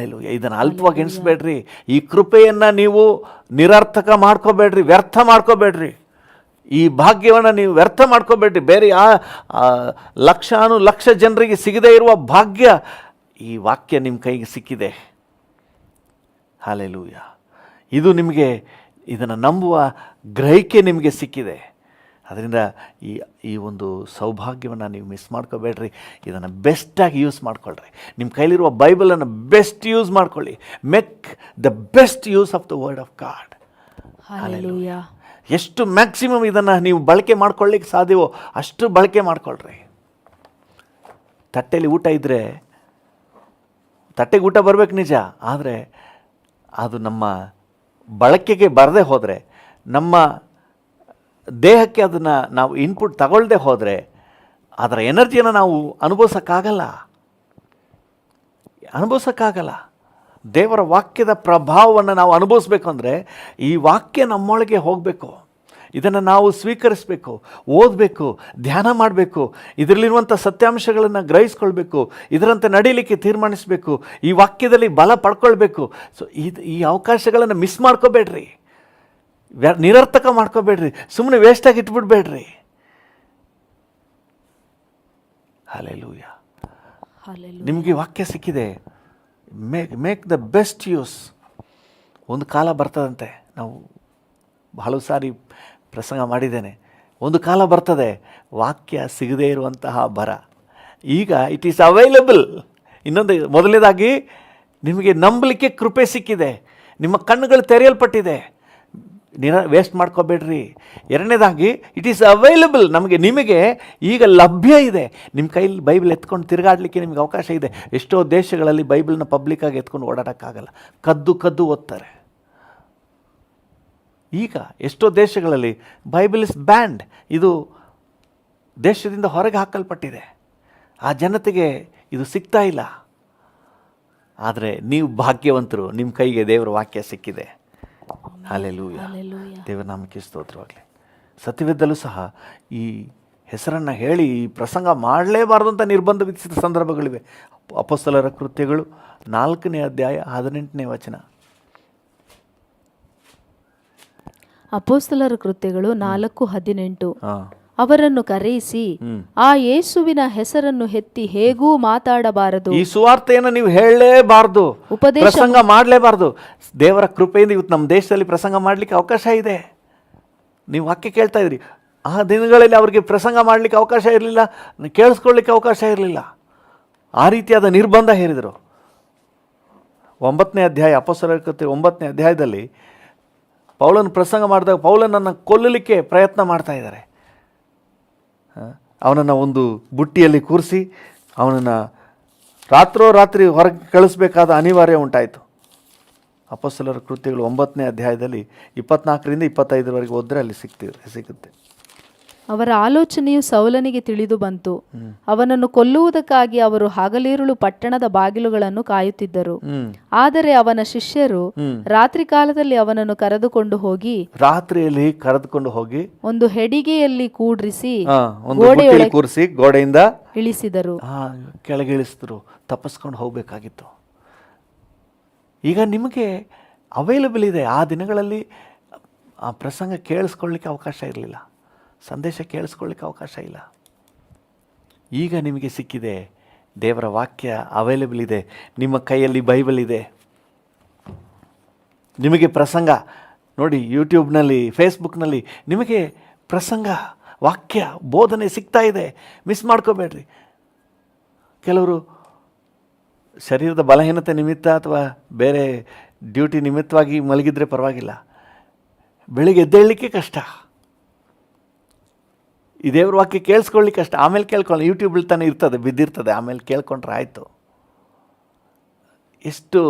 ಇದನ್ನು ಅಲ್ಪವಾಗಿ ಎಣಿಸ್ಬೇಡ್ರಿ. ಈ ಕೃಪೆಯನ್ನು ನೀವು ನಿರರ್ಥಕ ಮಾಡ್ಕೋಬೇಡ್ರಿ, ವ್ಯರ್ಥ ಮಾಡ್ಕೋಬೇಡ್ರಿ. ಈ ಭಾಗ್ಯವನ್ನು ನೀವು ವ್ಯರ್ಥ ಮಾಡ್ಕೋಬೇಡ್ರಿ. ಬೇರೆ ಲಕ್ಷ ಜನರಿಗೆ ಸಿಗದೇ ಇರುವ ಭಾಗ್ಯ ಈ ವಾಕ್ಯ ನಿಮ್ಮ ಕೈಗೆ ಸಿಕ್ಕಿದೆ. ಹಲ್ಲೆಲೂಯಾ. ಇದು ನಿಮಗೆ, ಇದನ್ನು ನಂಬುವ ಗ್ರಹಿಕೆ ನಿಮಗೆ ಸಿಕ್ಕಿದೆ. ಅದರಿಂದ ಈ ಒಂದು ಸೌಭಾಗ್ಯವನ್ನು ನೀವು ಮಿಸ್ ಮಾಡ್ಕೋಬೇಡ್ರಿ. ಇದನ್ನು ಬೆಸ್ಟಾಗಿ ಯೂಸ್ ಮಾಡ್ಕೊಳ್ರಿ. ನಿಮ್ಮ ಕೈಲಿರುವ ಬೈಬಲನ್ನು ಬೆಸ್ಟ್ ಯೂಸ್ ಮಾಡ್ಕೊಳ್ಳಿ. Make the best use of the word of god. Hallelujah. ಎಷ್ಟು ಮ್ಯಾಕ್ಸಿಮಮ್ ಇದನ್ನು ನೀವು ಬಳಕೆ ಮಾಡ್ಕೊಳ್ಳಿಕ್ಕೆ ಸಾಧ್ಯವೋ ಅಷ್ಟು ಬಳಕೆ ಮಾಡ್ಕೊಳ್ರಿ. ತಟ್ಟೆಯಲ್ಲಿ ಊಟ ಇದ್ದರೆ ತಟ್ಟೆಗೆ ಊಟ ಬರಬೇಕು ನಿಜ, ಆದರೆ ಅದು ನಮ್ಮ ಬಳಕೆಗೆ ಬರದೇ ಹೋದರೆ, ನಮ್ಮ ದೇಹಕ್ಕೆ ಅದನ್ನು ನಾವು ಇನ್ಪುಟ್ ತಗೊಳ್ಳದೆ ಹೋದರೆ ಅದರ ಎನರ್ಜಿಯನ್ನು ನಾವು ಅನುಭವಿಸೋಕ್ಕಾಗಲ್ಲ. ದೇವರ ವಾಕ್ಯದ ಪ್ರಭಾವವನ್ನು ನಾವು ಅನುಭವಿಸ್ಬೇಕು ಅಂದರೆ ಈ ವಾಕ್ಯ ನಮ್ಮೊಳಗೆ ಹೋಗಬೇಕು. ಇದನ್ನು ನಾವು ಸ್ವೀಕರಿಸಬೇಕು, ಓದಬೇಕು, ಧ್ಯಾನ ಮಾಡಬೇಕು, ಇದರಲ್ಲಿರುವಂಥ ಸತ್ಯಾಂಶಗಳನ್ನು ಗ್ರಹಿಸ್ಕೊಳ್ಬೇಕು, ಇದರಂತೆ ನಡೀಲಿಕ್ಕೆ ತೀರ್ಮಾನಿಸಬೇಕು, ಈ ವಾಕ್ಯದಲ್ಲಿ ಬಲ ಪಡ್ಕೊಳ್ಬೇಕು. ಸೊ ಈ ಅವಕಾಶಗಳನ್ನು ಮಿಸ್ ಮಾಡ್ಕೋಬೇಡ್ರಿ. ನಿರರ್ಥಕ ಮಾಡ್ಕೋಬೇಡ್ರಿ, ಸುಮ್ಮನೆ ವೇಸ್ಟಾಗಿ ಇಟ್ಬಿಡ್ಬೇಡ್ರಿ. ಹಲ್ಲೆಲೂಯ. ನಿಮಗೆ ವಾಕ್ಯ ಸಿಕ್ಕಿದೆ, ಮೇಕ್ ದ ಬೆಸ್ಟ್ ಯೂಸ್. ಒಂದು ಕಾಲ ಬರ್ತದಂತೆ, ನಾವು ಹಲವು ಸಾರಿ ಪ್ರಸಂಗ ಮಾಡಿದ್ದೇನೆ, ಒಂದು ಕಾಲ ಬರ್ತದೆ ವಾಕ್ಯ ಸಿಗದೇ ಇರುವಂತಹ ಬರ. ಈಗ ಇಟ್ ಈಸ್ ಅವೈಲಬಲ್. ಇನ್ನೊಂದು, ಮೊದಲನೇದಾಗಿ ನಿಮಗೆ ನಂಬಲಿಕ್ಕೆ ಕೃಪೆ ಸಿಕ್ಕಿದೆ, ನಿಮ್ಮ ಕಣ್ಣುಗಳು ತೆರೆಯಲ್ಪಟ್ಟಿದೆ, ವೇಸ್ಟ್ ಮಾಡ್ಕೋಬೇಡ್ರಿ. ಎರಡನೇದಾಗಿ ಇಟ್ ಈಸ್ ಅವೈಲಬಲ್, ನಿಮಗೆ ಈಗ ಲಭ್ಯ ಇದೆ. ನಿಮ್ಮ ಕೈಲಿ ಬೈಬಲ್ ಎತ್ಕೊಂಡು ತಿರುಗಾಡಲಿಕ್ಕೆ ನಿಮಗೆ ಅವಕಾಶ ಇದೆ. ಎಷ್ಟೋ ದೇಶಗಳಲ್ಲಿ ಬೈಬಲ್ನ ಪಬ್ಲಿಕ್ಕಾಗಿ ಎತ್ಕೊಂಡು ಓಡಾಡೋಕ್ಕಾಗಲ್ಲ, ಕದ್ದು ಓದ್ತಾರೆ. ಈಗ ಎಷ್ಟೋ ದೇಶಗಳಲ್ಲಿ ಬೈಬಲ್ ಇಸ್ ಬ್ಯಾಂಡ್, ಇದು ದೇಶದಿಂದ ಹೊರಗೆ ಹಾಕಲ್ಪಟ್ಟಿದೆ. ಆ ಜನತೆಗೆ ಇದು ಸಿಗ್ತಾ ಇಲ್ಲ. ಆದರೆ ನೀವು ಭಾಗ್ಯವಂತರು, ನಿಮ್ಮ ಕೈಗೆ ದೇವರ ವಾಕ್ಯ ಸಿಕ್ಕಿದೆ. ಹಲ್ಲೆಲೂಯ. ದೇವರ ನಾಮಕ್ಕೆ ಸ್ತೋತ್ರವಾಗಲಿ. ಸತ್ಯವೇದಲ್ಲೂ ಸಹ ಈ ಹೆಸರನ್ನು ಹೇಳಿ ಈ ಪ್ರಸಂಗ ಮಾಡಲೇಬಾರ್ದು ಅಂತ ನಿರ್ಬಂಧ ವಿಧಿಸಿದ ಸಂದರ್ಭಗಳಿವೆ. ಅಪೊಸ್ತಲರ ಕೃತ್ಯಗಳು 4ನೇ ಅಧ್ಯಾಯ 18ನೇ ವಚನ. ಅಪೊಸ್ತಲರ ಕೃತ್ಯಗಳು 4:18. ಅವರನ್ನು ಕರೆಯಿಸಿ ಆ ಯೇಸುವಿನ ಹೆಸರನ್ನು ಎತ್ತಿ ಹೇಗೂ ಮಾತಾಡಬಾರದು. ಈ ಸುವಾರ್ತೆಯನ್ನು ನೀವು ಹೇಳಲೇಬಾರದು, ಪ್ರಸಂಗ ಮಾಡಲೇಬಾರದು. ದೇವರ ಕೃಪೆಯಿಂದ ಇವತ್ತು ನಮ್ಮ ದೇಶದಲ್ಲಿ ಪ್ರಸಂಗ ಮಾಡಲಿಕ್ಕೆ ಅವಕಾಶ ಇದೆ. ನೀವು ವಾಕ್ಯ ಕೇಳ್ತಾ ಇದ್ರಿ, ಆ ದಿನಗಳಲ್ಲಿ ಅವರಿಗೆ ಪ್ರಸಂಗ ಮಾಡಲಿಕ್ಕೆ ಅವಕಾಶ ಇರಲಿಲ್ಲ, ಕೇಳಿಸ್ಕೊಳ್ಳಿಕ್ಕೆ ಅವಕಾಶ ಇರಲಿಲ್ಲ. ಆ ರೀತಿಯಾದ ನಿರ್ಬಂಧ ಹೇರಿದರು. 9ನೇ ಅಧ್ಯಾಯ, ಅಪೊಸ್ತಲರ ಕೃತ್ಯ 9ನೇ ಅಧ್ಯಾಯದಲ್ಲಿ ಪೌಲನ ಪ್ರಸಂಗ ಮಾಡಿದಾಗ ಪೌಲನನ್ನು ಕೊಲ್ಲಲಿಕ್ಕೆ ಪ್ರಯತ್ನ ಮಾಡ್ತಾ ಇದ್ದಾರೆ. ಅವನನ್ನು ಒಂದು ಬುಟ್ಟಿಯಲ್ಲಿ ಕೂರಿಸಿ ಅವನನ್ನು ರಾತ್ರಿ ಹೊರಗೆ ಕಳಿಸ್ಬೇಕಾದ ಅನಿವಾರ್ಯ ಉಂಟಾಯಿತು. ಅಪೊಸ್ತಲರ ಕೃತ್ಯಗಳು 9ನೇ ಅಧ್ಯಾಯದಲ್ಲಿ 24ರಿಂದ 25 ಓದಿದ್ರೆ ಅಲ್ಲಿ ಸಿಗುತ್ತೆ. ಅವರ ಆಲೋಚನೆಯು ಸೌಲನಿಗೆ ತಿಳಿದು ಬಂತು. ಅವನನ್ನು ಕೊಲ್ಲುವುದಕ್ಕಾಗಿ ಅವರು ಹಗಲಿರುಳು ಪಟ್ಟಣದ ಬಾಗಿಲುಗಳನ್ನು ಕಾಯುತ್ತಿದ್ದರು. ಆದರೆ ಅವನ ಶಿಷ್ಯರು ರಾತ್ರಿ ಕಾಲದಲ್ಲಿ ಅವನನ್ನು ಕರೆದುಕೊಂಡು ಹೋಗಿ ಒಂದು ಹೆಡಿಗೆಯಲ್ಲಿ ಕೂಡ್ರಿಸಿ ಗೋಡೆಯಿಂದ ಇಳಿಸಿದರು. ಕೆಳಗೆ ಇಳಿಸಿದ್ರು, ತಪ್ಪಿಸ್ಕೊಂಡು ಹೋಗಬೇಕಾಗಿತ್ತು. ಈಗ ನಿಮಗೆ ಅವೈಲಬಲ್ ಇದೆ. ಆ ದಿನಗಳಲ್ಲಿ ಆ ಪ್ರಸಂಗ ಕೇಳಿಸ್ಕೊಳ್ಳಿಕ್ಕೆ ಅವಕಾಶ ಇರಲಿಲ್ಲ, ಸಂದೇಶ ಕೇಳಿಸ್ಕೊಳ್ಳಿಕ್ಕೆ ಅವಕಾಶ ಇಲ್ಲ. ಈಗ ನಿಮಗೆ ಸಿಕ್ಕಿದೆ, ದೇವರ ವಾಕ್ಯ ಅವೈಲೇಬಲ್ ಇದೆ, ನಿಮ್ಮ ಕೈಯಲ್ಲಿ ಬೈಬಲ್ ಇದೆ. ನಿಮಗೆ ಪ್ರಸಂಗ ನೋಡಿ, ಯೂಟ್ಯೂಬ್ನಲ್ಲಿ, ಫೇಸ್ಬುಕ್ನಲ್ಲಿ ನಿಮಗೆ ಪ್ರಸಂಗ, ವಾಕ್ಯ, ಬೋಧನೆ ಸಿಗ್ತಾ ಇದೆ. ಮಿಸ್ ಮಾಡ್ಕೋಬೇಡ್ರಿ. ಕೆಲವರು ಶರೀರದ ಬಲಹೀನತೆ ನಿಮಿತ್ತ ಅಥವಾ ಬೇರೆ ಡ್ಯೂಟಿ ನಿಮಿತ್ತವಾಗಿ ಮಲಗಿದ್ರೆ ಪರವಾಗಿಲ್ಲ, ಬೆಳಿಗ್ಗೆ ಎದ್ದೇಳಲಿಕ್ಕೆ ಕಷ್ಟ. ಈ ದೇವ್ರ ವಾಕ್ಯ ಕೇಳಿಸ್ಕೊಳ್ಳಿಕ್ಕೆ ಕಷ್ಟ. ಆಮೇಲೆ ಕೇಳ್ಕೊಳ್ಳಿ, ಯೂಟ್ಯೂಬಲ್ಲಿ ತಾನೇ ಇರ್ತದೆ, ಬಿದ್ದಿರ್ತದೆ, ಆಮೇಲೆ ಕೇಳ್ಕೊಂಡ್ರೆ ಆಯಿತು. ಎಷ್ಟು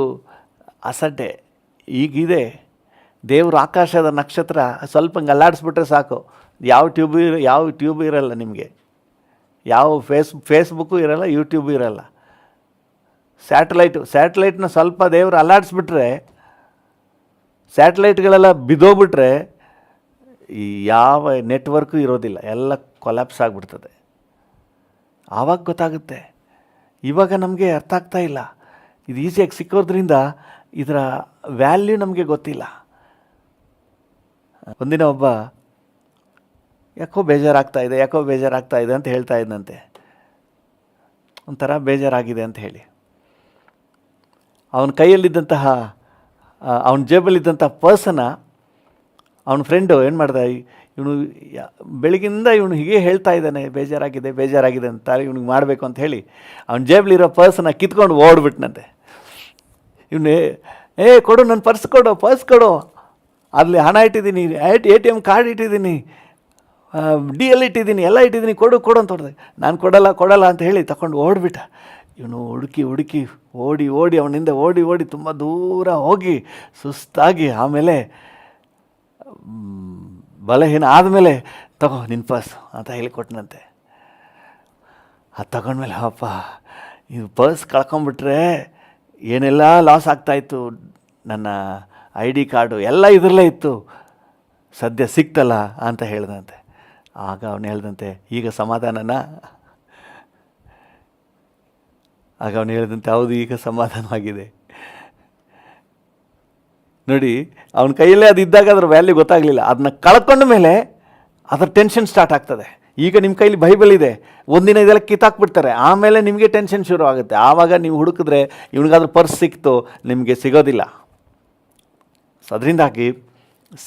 ಅಸಡ್ಡೆ ಈಗಿದೆ. ದೇವರು ಆಕಾಶದ ನಕ್ಷತ್ರ ಸ್ವಲ್ಪ ಅಲ್ಲಾಡಿಸ್ಬಿಟ್ರೆ ಸಾಕು, ಯಾವ ಟ್ಯೂಬ್ ಇರಲ್ಲ ನಿಮಗೆ, ಯಾವ ಫೇಸ್ಬುಕ್ಕು ಇರಲ್ಲ, ಯೂಟ್ಯೂಬು ಇರಲ್ಲ. ಸ್ಯಾಟಲೈಟ್ನ ಸ್ವಲ್ಪ ದೇವರು ಅಲ್ಲಾಡಿಸ್ಬಿಟ್ರೆ, ಸ್ಯಾಟಲೈಟ್ಗಳೆಲ್ಲ ಬಿದ್ದೋಗ್ಬಿಟ್ರೆ ಈ ಯಾವ ನೆಟ್ವರ್ಕು ಇರೋದಿಲ್ಲ, ಎಲ್ಲ ಕೊಲ್ಯಾಪ್ಸ್ ಆಗಿಬಿಡ್ತದೆ. ಆವಾಗ ಗೊತ್ತಾಗುತ್ತೆ. ಇವಾಗ ನಮಗೆ ಅರ್ಥ ಆಗ್ತಾ ಇಲ್ಲ. ಇದು ಈಸಿಯಾಗಿ ಸಿಕ್ಕೋದ್ರಿಂದ ಇದರ ವ್ಯಾಲ್ಯೂ ನಮಗೆ ಗೊತ್ತಿಲ್ಲ. ಒಂದಿನ ಒಬ್ಬ ಯಾಕೋ ಬೇಜಾರಾಗ್ತಾ ಇದೆ ಅಂತ ಹೇಳ್ತಾ ಇದ್ದಂತೆ. ಒಂಥರ ಬೇಜಾರಾಗಿದೆ ಅಂತ ಹೇಳಿ ಅವನ ಕೈಯಲ್ಲಿದ್ದಂತಹ, ಅವನ ಜೇಬಲ್ಲಿದ್ದಂಥ ಪರ್ಸನ್ನ ಅವನ ಫ್ರೆಂಡು ಏನು ಮಾಡ್ದ, ಇವನು ಬೆಳಗಿಂದ ಇವನು ಹೀಗೆ ಹೇಳ್ತಾ ಇದ್ದಾನೆ, ಬೇಜಾರಾಗಿದೆ ಅಂತ ಇವ್ನಿಗೆ ಮಾಡಬೇಕು ಅಂತ ಹೇಳಿ ಅವನ ಜೇಬಲ್ಲಿರೋ ಪರ್ಸನ್ನ ಕಿತ್ಕೊಂಡು ಓಡ್ಬಿಟ್ನಂತೆ. ಇವನು ಕೊಡು, ನನ್ನ ಪರ್ಸ್ ಕೊಡು, ಅಲ್ಲಿ ಹಣ ಇಟ್ಟಿದ್ದೀನಿ, ATM ಕಾರ್ಡ್ ಇಟ್ಟಿದ್ದೀನಿ, DL ಇಟ್ಟಿದ್ದೀನಿ, ಎಲ್ಲ ಇಟ್ಟಿದ್ದೀನಿ, ಕೊಡು ಅಂತ ಹೊಡೆದೆ. ನಾನು ಕೊಡಲ್ಲ ಅಂತ ಹೇಳಿ ತಗೊಂಡು ಓಡಿಬಿಟ್ಟ. ಇವನು ಹುಡುಕಿ ಓಡಿ ಅವನಿಂದ ಓಡಿ ತುಂಬ ದೂರ ಹೋಗಿ ಸುಸ್ತಾಗಿ ಆಮೇಲೆ ಬಲಹೀನ ಆದಮೇಲೆ ತಗೋ ನಿನ್ನ ಪರ್ಸ್ ಅಂತ ಹೇಳಿ ಕೊಟ್ಟನಂತೆ. ಅದು ತಗೊಂಡ್ಮೇಲೆ ಅಪ್ಪ, ಇದು ಪರ್ಸ್ ಕಳ್ಕೊಂಬಿಟ್ರೆ ಏನೆಲ್ಲ ಲಾಸ್ ಆಗ್ತಾಯಿತ್ತು, ನನ್ನ ID ಕಾರ್ಡು ಎಲ್ಲ ಇದರಲ್ಲೇ ಇತ್ತು, ಸದ್ಯ ಸಿಕ್ತಲ್ಲ ಅಂತ ಹೇಳ್ದಂತೆ. ಆಗ ಅವನು ಹೇಳ್ದಂತೆ, ಈಗ ಸಮಾಧಾನನಾ? ಆಗ ಅವನು ಹೇಳಿದಂತೆ, ಹೌದು, ಈಗ ಸಮಾಧಾನವಾಗಿದೆ. ನೋಡಿ, ಅವನ ಕೈಯಲ್ಲೇ ಅದು ಇದ್ದಾಗ ಅದರ ವ್ಯಾಲ್ಯೂ ಗೊತ್ತಾಗಲಿಲ್ಲ. ಅದನ್ನ ಕಳ್ಕೊಂಡ ಮೇಲೆ ಅದರ ಟೆನ್ಷನ್ ಸ್ಟಾರ್ಟ್ ಆಗ್ತದೆ. ಈಗ ನಿಮ್ಮ ಕೈಲಿ ಬೈಬಲ್ ಇದೆ, ಒಂದಿನ ಇದೆಲ್ಲ ಕಿತ್ತಾಕ್ಬಿಡ್ತಾರೆ, ಆಮೇಲೆ ನಿಮಗೆ ಟೆನ್ಷನ್ ಶುರು ಆಗುತ್ತೆ. ಆವಾಗ ನೀವು ಹುಡುಕಿದ್ರೆ ಇವನಿಗಾದ್ರೂ ಪರ್ಸ್ ಸಿಕ್ತು, ನಿಮಗೆ ಸಿಗೋದಿಲ್ಲ. ಸೊ ಅದರಿಂದಾಗಿ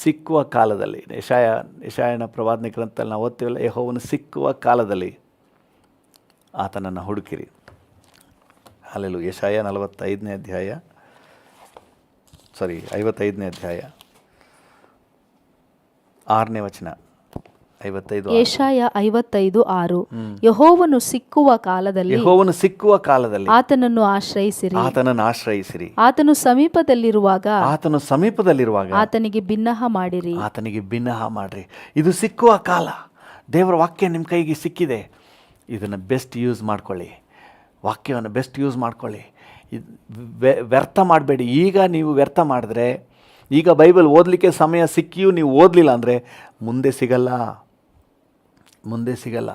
ಸಿಕ್ಕುವ ಕಾಲದಲ್ಲಿ, ಯೆಶಾಯನ ಪ್ರವಾದನೆ ಗ್ರಂಥದಲ್ಲಿ ನಾವು ಓದ್ತೀವಲ್ಲ, ಯೆಹೋವನು ಸಿಕ್ಕುವ ಕಾಲದಲ್ಲಿ ಆತನನ್ನು ಹುಡುಕಿರಿ. ಹಲ್ಲೆಲೂಯಾ. ಯೆಶಾಯ 55ನೇ ಅಧ್ಯಾಯ 6ನೇ ವಚನ. 55 ಯೆಶಾಯ 55:6. ಯೆಹೋವನು ಸಿಕ್ಕುವ ಕಾಲದಲ್ಲಿ ಆತನನ್ನು ಆಶ್ರಯಿಸಿರಿ. ಆತನು ಸಮೀಪದಲ್ಲಿರುವಾಗ ಆತನಿಗೆ ಬಿನ್ನಹ ಮಾಡಿರಿ. ಇದು ಸಿಕ್ಕುವ ಕಾಲ. ದೇವರ ವಾಕ್ಯ ನಿಮ್ಮ ಕೈಗೆ ಸಿಕ್ಕಿದೆ, ಇದನ್ನು ಬೆಸ್ಟ್ ಯೂಸ್ ಮಾಡ್ಕೊಳ್ಳಿ. ವಾಕ್ಯವನ್ನು ಬೆಸ್ಟ್ ಯೂಸ್ ಮಾಡ್ಕೊಳ್ಳಿ. ವ್ಯರ್ಥ ಮಾಡಬೇಡಿ. ಈಗ ನೀವು ವ್ಯರ್ಥ ಮಾಡಿದ್ರೆ, ಈಗ ಬೈಬಲ್ ಓದಲಿಕ್ಕೆ ಸಮಯ ಸಿಕ್ಕಿಯೂ ನೀವು ಓದಲಿಲ್ಲ ಅಂದರೆ ಮುಂದೆ ಸಿಗಲ್ಲ.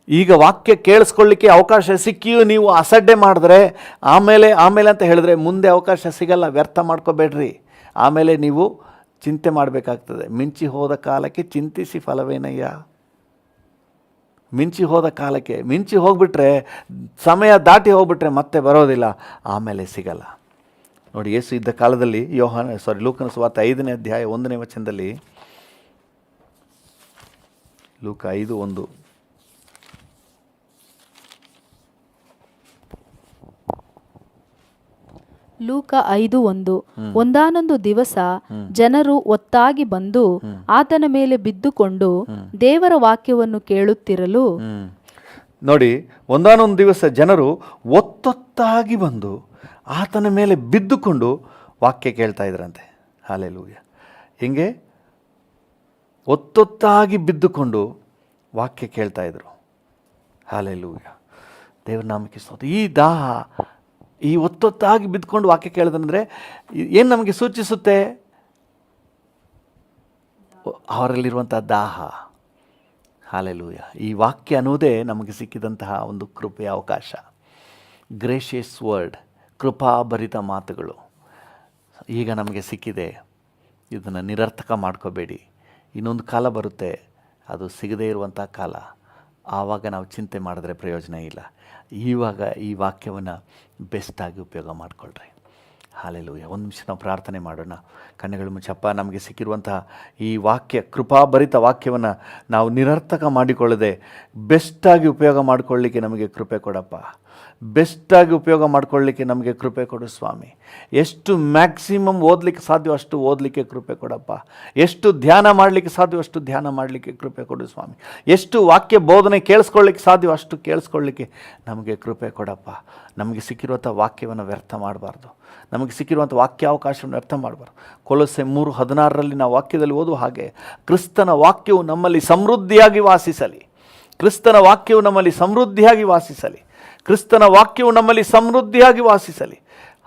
ಈಗ ವಾಕ್ಯ ಕೇಳಿಸ್ಕೊಳ್ಳಿಕ್ಕೆ ಅವಕಾಶ ಸಿಕ್ಕಿಯೂ ನೀವು ಅಸಡ್ಡೆ ಮಾಡಿದ್ರೆ, ಆಮೇಲೆ ಅಂತ ಹೇಳಿದ್ರೆ ಮುಂದೆ ಅವಕಾಶ ಸಿಗಲ್ಲ. ವ್ಯರ್ಥ ಮಾಡ್ಕೋಬೇಡ್ರಿ. ಆಮೇಲೆ ನೀವು ಚಿಂತೆ ಮಾಡಬೇಕಾಗ್ತದೆ. ಮಿಂಚಿ ಹೋದ ಕಾಲಕ್ಕೆ ಚಿಂತಿಸಿ ಫಲವೇನಯ್ಯ. ಮಿಂಚಿ ಹೋಗ್ಬಿಟ್ರೆ, ಸಮಯ ದಾಟಿ ಹೋಗ್ಬಿಟ್ರೆ ಮತ್ತೆ ಬರೋದಿಲ್ಲ, ಆಮೇಲೆ ಸಿಗಲ್ಲ. ನೋಡಿ, ಯೇಸು ಇದ್ದ ಕಾಲದಲ್ಲಿ ಲೂಕನ ಸುವಾರ್ತೆ 5ನೇ ಅಧ್ಯಾಯ 1ನೇ ವಚನದಲ್ಲಿ, ಲೂಕ 5:1, ಲೂಕ 5:1. ಒಂದಾನೊಂದು ದಿವಸ ಜನರು ಒತ್ತಾಗಿ ಬಂದು ಆತನ ಮೇಲೆ ಬಿದ್ದುಕೊಂಡು ದೇವರ ವಾಕ್ಯವನ್ನು ಕೇಳುತ್ತಿರಲು. ನೋಡಿ, ಒಂದಾನೊಂದು ದಿವಸ ಜನರು ಒತ್ತೊತ್ತಾಗಿ ಬಂದು ಆತನ ಮೇಲೆ ಬಿದ್ದುಕೊಂಡು ವಾಕ್ಯ ಕೇಳ್ತಾ ಇದ್ರಂತೆ. ಹಲ್ಲೆಲೂಯಾ. ಹಿಂಗೆ ಒತ್ತೊತ್ತಾಗಿ ಬಿದ್ದುಕೊಂಡು ವಾಕ್ಯ ಕೇಳ್ತಾ ಇದ್ರು. ಹಲ್ಲೆಲೂಯಾ. ದೇವರ ನಾಮಕ್ಕೆ ಸ್ತೋತ್ರ. ಈ ದಾಹ, ಈ ಒತ್ತೊತ್ತಾಗಿ ಬಿದ್ದುಕೊಂಡು ವಾಕ್ಯ ಕೇಳೋದಂದರೆ ಏನು ನಮಗೆ ಸೂಚಿಸುತ್ತೆ? ಅವರಲ್ಲಿರುವಂಥ ದಾಹ. ಹಲ್ಲೆಲೂಯಾ. ಈ ವಾಕ್ಯ ಅನ್ನೋದೇ ನಮಗೆ ಸಿಕ್ಕಿದಂತಹ ಒಂದು ಕೃಪೆಯ ಅವಕಾಶ. ಗ್ರೇಷಿಯಸ್ ವರ್ಡ್, ಕೃಪಾಭರಿತ ಮಾತುಗಳು ಈಗ ನಮಗೆ ಸಿಕ್ಕಿದೆ. ಇದನ್ನು ನಿರರ್ಥಕ ಮಾಡ್ಕೋಬೇಡಿ. ಇನ್ನೊಂದು ಕಾಲ ಬರುತ್ತೆ, ಅದು ಸಿಗದೇ ಇರುವಂಥ ಕಾಲ. ಆವಾಗ ನಾವು ಚಿಂತೆ ಮಾಡಿದ್ರೆ ಪ್ರಯೋಜನ ಇಲ್ಲ. ಇವಾಗ ಈ ವಾಕ್ಯವನ್ನು ಬೆಸ್ಟಾಗಿ ಉಪಯೋಗ ಮಾಡಿಕೊಳ್ಳ್ರಿ. ಹಲ್ಲೆಲೂಯಾ. ಒಂದು ನಿಮಿಷ ನಾವು ಪ್ರಾರ್ಥನೆ ಮಾಡೋಣ. ಕಣ್ಣುಗಳು ಮುಚ್ಚಪ್ಪ. ನಮಗೆ ಸಿಕ್ಕಿರುವಂತಹ ಈ ವಾಕ್ಯ, ಕೃಪಾಭರಿತ ವಾಕ್ಯವನ್ನು ನಾವು ನಿರರ್ಥಕ ಮಾಡಿಕೊಳ್ಳದೆ ಬೆಸ್ಟಾಗಿ ಉಪಯೋಗ ಮಾಡಿಕೊಳ್ಳಲಿಕ್ಕೆ ನಮಗೆ ಕೃಪೆ ಕೊಡಪ್ಪ. ಬೆಸ್ಟಾಗಿ ಉಪಯೋಗ ಮಾಡಿಕೊಳ್ಳಲಿಕ್ಕೆ ನಮಗೆ ಕೃಪೆ ಕೊಡು ಸ್ವಾಮಿ. ಎಷ್ಟು ಮ್ಯಾಕ್ಸಿಮಮ್ ಓದಲಿಕ್ಕೆ ಸಾಧ್ಯವೋ ಅಷ್ಟು ಓದಲಿಕ್ಕೆ ಕೃಪೆ ಕೊಡಪ್ಪ. ಎಷ್ಟು ಧ್ಯಾನ ಮಾಡಲಿಕ್ಕೆ ಸಾಧ್ಯವೋ ಅಷ್ಟು ಧ್ಯಾನ ಮಾಡಲಿಕ್ಕೆ ಕೃಪೆ ಕೊಡು ಸ್ವಾಮಿ. ಎಷ್ಟು ವಾಕ್ಯ ಬೋಧನೆ ಕೇಳಿಸ್ಕೊಳ್ಳಿಕ್ಕೆ ಸಾಧ್ಯವೋ ಅಷ್ಟು ಕೇಳಿಸ್ಕೊಳ್ಳಿಕ್ಕೆ ನಮಗೆ ಕೃಪೆ ಕೊಡಪ್ಪ. ನಮಗೆ ಸಿಕ್ಕಿರುವಂಥ ವಾಕ್ಯವನ್ನು ವ್ಯರ್ಥ ಮಾಡಬಾರ್ದು. ನಮಗೆ ಸಿಕ್ಕಿರುವಂಥ ವಾಕ್ಯಾವಕಾಶವನ್ನು ವ್ಯರ್ಥ ಮಾಡಬಾರ್ದು. ಕೊಲೊಸ್ಸೆ 3:16 ನಾವು ವಾಕ್ಯದಲ್ಲಿ ಓದುವ ಹಾಗೆ, ಕ್ರಿಸ್ತನ ವಾಕ್ಯವು ನಮ್ಮಲ್ಲಿ ಸಮೃದ್ಧಿಯಾಗಿ ವಾಸಿಸಲಿ. ಕ್ರಿಸ್ತನ ವಾಕ್ಯವು ನಮ್ಮಲ್ಲಿ ಸಮೃದ್ಧಿಯಾಗಿ ವಾಸಿಸಲಿ. ಕ್ರಿಸ್ತನ ವಾಕ್ಯವು ನಮ್ಮಲ್ಲಿ ಸಮೃದ್ಧಿಯಾಗಿ ವಾಸಿಸಲಿ.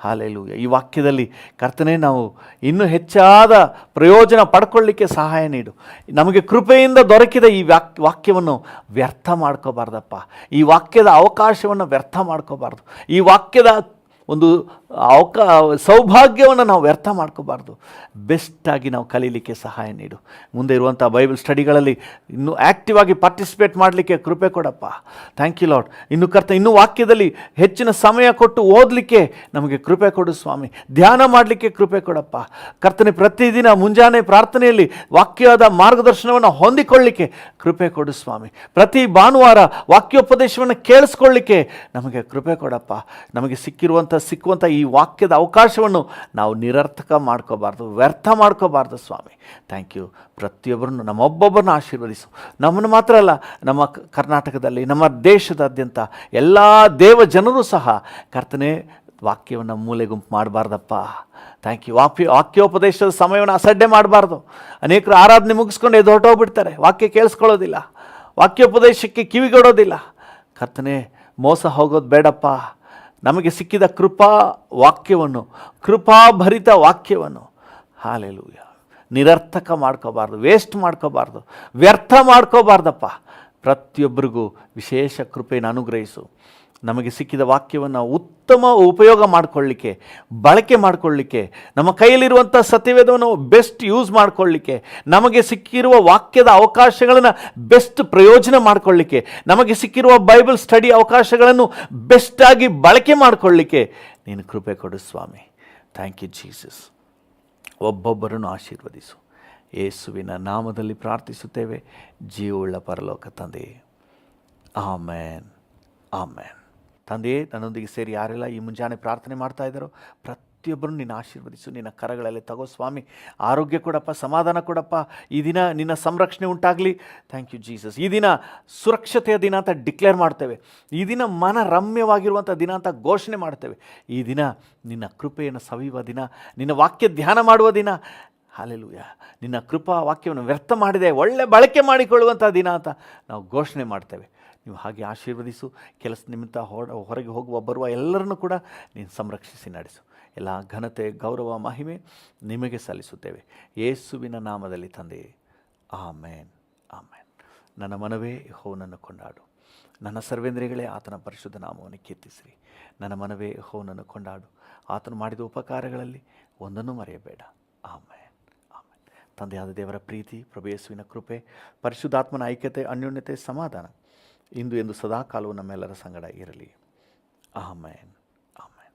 ಹಲ್ಲೆಲೂಯಾ. ಈ ವಾಕ್ಯದಲ್ಲಿ ಕರ್ತನೇ, ನಾವು ಇನ್ನೂ ಹೆಚ್ಚಾದ ಪ್ರಯೋಜನ ಪಡ್ಕೊಳ್ಳಿಕ್ಕೆ ಸಹಾಯ ನೀಡು. ನಮಗೆ ಕೃಪೆಯಿಂದ ದೊರಕಿದ ಈ ವಾಕ್ಯವನ್ನು ವ್ಯರ್ಥ ಮಾಡ್ಕೋಬಾರ್ದಪ್ಪ. ಈ ವಾಕ್ಯದ ಅವಕಾಶವನ್ನು ವ್ಯರ್ಥ ಮಾಡ್ಕೋಬಾರ್ದು. ಈ ವಾಕ್ಯದ ಒಂದು ಸೌಭಾಗ್ಯವನ್ನು ನಾವು ವ್ಯರ್ಥ ಮಾಡ್ಕೋಬಾರ್ದು. ಬೆಸ್ಟಾಗಿ ನಾವು ಕಲೀಲಿಕ್ಕೆ ಸಹಾಯ ನೀಡು. ಮುಂದೆ ಇರುವಂಥ ಬೈಬಲ್ ಸ್ಟಡಿಗಳಲ್ಲಿ ಇನ್ನೂ ಆ್ಯಕ್ಟಿವ್ ಆಗಿ ಪಾರ್ಟಿಸಿಪೇಟ್ ಮಾಡಲಿಕ್ಕೆ ಕೃಪೆ ಕೊಡಪ್ಪ. Thank you Lord. ಇನ್ನೂ ವಾಕ್ಯದಲ್ಲಿ ಹೆಚ್ಚಿನ ಸಮಯ ಕೊಟ್ಟು ಓದಲಿಕ್ಕೆ ನಮಗೆ ಕೃಪೆ ಕೊಡು ಸ್ವಾಮಿ. ಧ್ಯಾನ ಮಾಡಲಿಕ್ಕೆ ಕೃಪೆ ಕೊಡಪ್ಪ. ಕರ್ತನೆ, ಪ್ರತಿದಿನ ಮುಂಜಾನೆ ಪ್ರಾರ್ಥನೆಯಲ್ಲಿ ವಾಕ್ಯದ ಮಾರ್ಗದರ್ಶನವನ್ನು ಹೊಂದಿಕೊಳ್ಳಲಿಕ್ಕೆ ಕೃಪೆ ಕೊಡು ಸ್ವಾಮಿ. ಪ್ರತಿ ಭಾನುವಾರ ವಾಕ್ಯೋಪದೇಶವನ್ನು ಕೇಳಿಸ್ಕೊಳ್ಳಿಕ್ಕೆ ನಮಗೆ ಕೃಪೆ ಕೊಡಪ್ಪ. ನಮಗೆ ಸಿಕ್ಕುವಂಥ ಈ ವಾಕ್ಯದ ಅವಕಾಶವನ್ನು ನಾವು ನಿರರ್ಥಕ ಮಾಡ್ಕೋಬಾರ್ದು, ವ್ಯರ್ಥ ಮಾಡ್ಕೋಬಾರ್ದು ಸ್ವಾಮಿ. Thank you. ಪ್ರತಿಯೊಬ್ಬರನ್ನು, ನಮ್ಮೊಬ್ಬೊಬ್ಬರನ್ನು ಆಶೀರ್ವದಿಸು. ನಮ್ಮನ್ನು ಮಾತ್ರ ಅಲ್ಲ, ನಮ್ಮ ಕರ್ನಾಟಕದಲ್ಲಿ, ನಮ್ಮ ದೇಶದಾದ್ಯಂತ ಎಲ್ಲ ದೇವ ಜನರು ಸಹ ಕರ್ತನೆ ವಾಕ್ಯವನ್ನು ಮೂಲೆ ಗುಂಪು ಮಾಡಬಾರ್ದಪ್ಪ. Thank you. ವಾಕ್ಯೋಪದೇಶದ ಸಮಯವನ್ನು ಅಸಡ್ಡೆ ಮಾಡಬಾರ್ದು. ಅನೇಕರು ಆರಾಧನೆ ಮುಗಿಸ್ಕೊಂಡು ಎದ್ದು ಹೊರಟೋಗ್ಬಿಡ್ತಾರೆ, ವಾಕ್ಯ ಕೇಳಿಸ್ಕೊಳ್ಳೋದಿಲ್ಲ, ವಾಕ್ಯೋಪದೇಶಕ್ಕೆ ಕಿವಿಗೊಡೋದಿಲ್ಲ. ಕರ್ತನೆ, ಮೋಸ ಹೋಗೋದು ಬೇಡಪ್ಪ. ನಮಗೆ ಸಿಕ್ಕಿದ ವಾಕ್ಯವನ್ನು, ಕೃಪಾಭರಿತ ವಾಕ್ಯವನ್ನು ಹಲ್ಲೆಲೂಯಾ ನಿರರ್ಥಕ ಮಾಡ್ಕೋಬಾರ್ದು, ವೇಸ್ಟ್ ಮಾಡ್ಕೋಬಾರ್ದು, ವ್ಯರ್ಥ ಮಾಡ್ಕೋಬಾರ್ದಪ್ಪ. ಪ್ರತಿಯೊಬ್ಬರಿಗೂ ವಿಶೇಷ ಕೃಪೆಯನ್ನು ಅನುಗ್ರಹಿಸು. ನಮಗೆ ಸಿಕ್ಕಿದ ವಾಕ್ಯವನ್ನು ಉತ್ತಮ ಉಪಯೋಗ ಮಾಡಿಕೊಳ್ಳಿಕ್ಕೆ, ಬಳಕೆ ಮಾಡಿಕೊಳ್ಳಿಕ್ಕೆ, ನಮ್ಮ ಕೈಯಲ್ಲಿರುವಂಥ ಸತ್ಯವೇದವನ್ನು ಬೆಸ್ಟ್ ಯೂಸ್ ಮಾಡಿಕೊಳ್ಳಿಕ್ಕೆ, ನಮಗೆ ಸಿಕ್ಕಿರುವ ವಾಕ್ಯದ ಅವಕಾಶಗಳನ್ನು ಬೆಸ್ಟ್ ಪ್ರಯೋಜನ ಮಾಡಿಕೊಳ್ಳಿಕ್ಕೆ, ನಮಗೆ ಸಿಕ್ಕಿರುವ ಬೈಬಲ್ ಸ್ಟಡಿ ಅವಕಾಶಗಳನ್ನು ಬೆಸ್ಟಾಗಿ ಬಳಕೆ ಮಾಡಿಕೊಳ್ಳಿಕ್ಕೆ ನೀನು ಕೃಪೆ ಕೊಡು ಸ್ವಾಮಿ. Thank you Jesus. ಒಬ್ಬೊಬ್ಬರನ್ನು ಆಶೀರ್ವದಿಸು. ಯೇಸುವಿನ ನಾಮದಲ್ಲಿ ಪ್ರಾರ್ಥಿಸುತ್ತೇವೆ, ಜೀವವುಳ್ಳ ಪರಲೋಕ ತಂದೆಯೇ, ಆಮೇನ್, ಆಮೇನ್. ತಂದೆಯೇ, ನನ್ನೊಂದಿಗೆ ಸೇರಿ ಯಾರೆಲ್ಲ ಈ ಮುಂಜಾನೆ ಪ್ರಾರ್ಥನೆ ಮಾಡ್ತಾ ಇದ್ದಾರೋ ಪ್ರತಿಯೊಬ್ಬರನ್ನು ನಿನ್ನ ಆಶೀರ್ವದಿಸು. ನಿನ್ನ ಕರಗಳಲ್ಲಿ ತಗೋ ಸ್ವಾಮಿ. ಆರೋಗ್ಯ ಕೊಡಪ್ಪ, ಸಮಾಧಾನ ಕೊಡಪ್ಪ. ಈ ದಿನ ನಿನ್ನ ಸಂರಕ್ಷಣೆ ಉಂಟಾಗಲಿ. Thank you Jesus. ಈ ದಿನ ಸುರಕ್ಷತೆಯ ದಿನ ಅಂತ ಡಿಕ್ಲೇರ್ ಮಾಡ್ತೇವೆ. ಈ ದಿನ ಮನರಮ್ಯವಾಗಿರುವಂಥ ದಿನ ಅಂತ ಘೋಷಣೆ ಮಾಡ್ತೇವೆ. ಈ ದಿನ ನಿನ್ನ ಕೃಪೆಯನ್ನು ಸವಿಯುವ ದಿನ, ನಿನ್ನ ವಾಕ್ಯ ಧ್ಯಾನ ಮಾಡುವ ದಿನ. ಹಲ್ಲೆಲೂಯಾ. ನಿನ್ನ ಕೃಪಾ ವಾಕ್ಯವನ್ನು ವ್ಯರ್ಥ ಮಾಡಿದೆ ಒಳ್ಳೆ ಬಳಕೆ ಮಾಡಿಕೊಳ್ಳುವಂಥ ದಿನ ಅಂತ ನಾವು ಘೋಷಣೆ ಮಾಡ್ತೇವೆ. ನೀವು ಹಾಗೆ ಆಶೀರ್ವದಿಸು. ಕೆಲಸ ನಿಮಿತ್ತ ಹೊರಗೆ ಹೋಗುವ ಬರುವ ಎಲ್ಲರನ್ನೂ ಕೂಡ ನೀನು ಸಂರಕ್ಷಿಸಿ ನಡೆಸು. ಎಲ್ಲ ಘನತೆ, ಗೌರವ, ಮಹಿಮೆ ನಿಮಗೆ ಸಲ್ಲಿಸುತ್ತೇವೆ ಯೇಸುವಿನ ನಾಮದಲ್ಲಿ ತಂದೆಯೇ, ಆಮೇನ್, ಆಮೇನ್. ನನ್ನ ಮನವೇ ಯೆಹೋವನನ್ನು ಕೊಂಡಾಡು, ನನ್ನ ಸರ್ವೇಂದ್ರಿಯಗಳೇ ಆತನ ಪರಿಶುದ್ಧ ನಾಮವನ್ನು ಕೀರ್ತಿಸಿರಿ. ನನ್ನ ಮನವೇ ಯೆಹೋವನನ್ನು ಕೊಂಡಾಡು, ಆತನು ಮಾಡಿದ ಉಪಕಾರಗಳಲ್ಲಿ ಒಂದನ್ನು ಮರೆಯಬೇಡ. ಆಮೇನ್, ಆಮೇನ್. ತಂದೆಯಾದ ದೇವರ ಪ್ರೀತಿ, ಪ್ರಭು ಯೇಸುವಿನ ಕೃಪೆ, ಪರಿಶುದ್ಧಾತ್ಮನ ಐಕ್ಯತೆ, ಅನ್ಯೋನ್ಯತೆ, ಸಮಾಧಾನ ಇಂದು ಎಂದು ಸದಾಕಾಲವು ನಮ್ಮೆಲ್ಲರ ಸಂಗಡ ಇರಲಿ. ಆಮೇನ್, ಆಮೇನ್.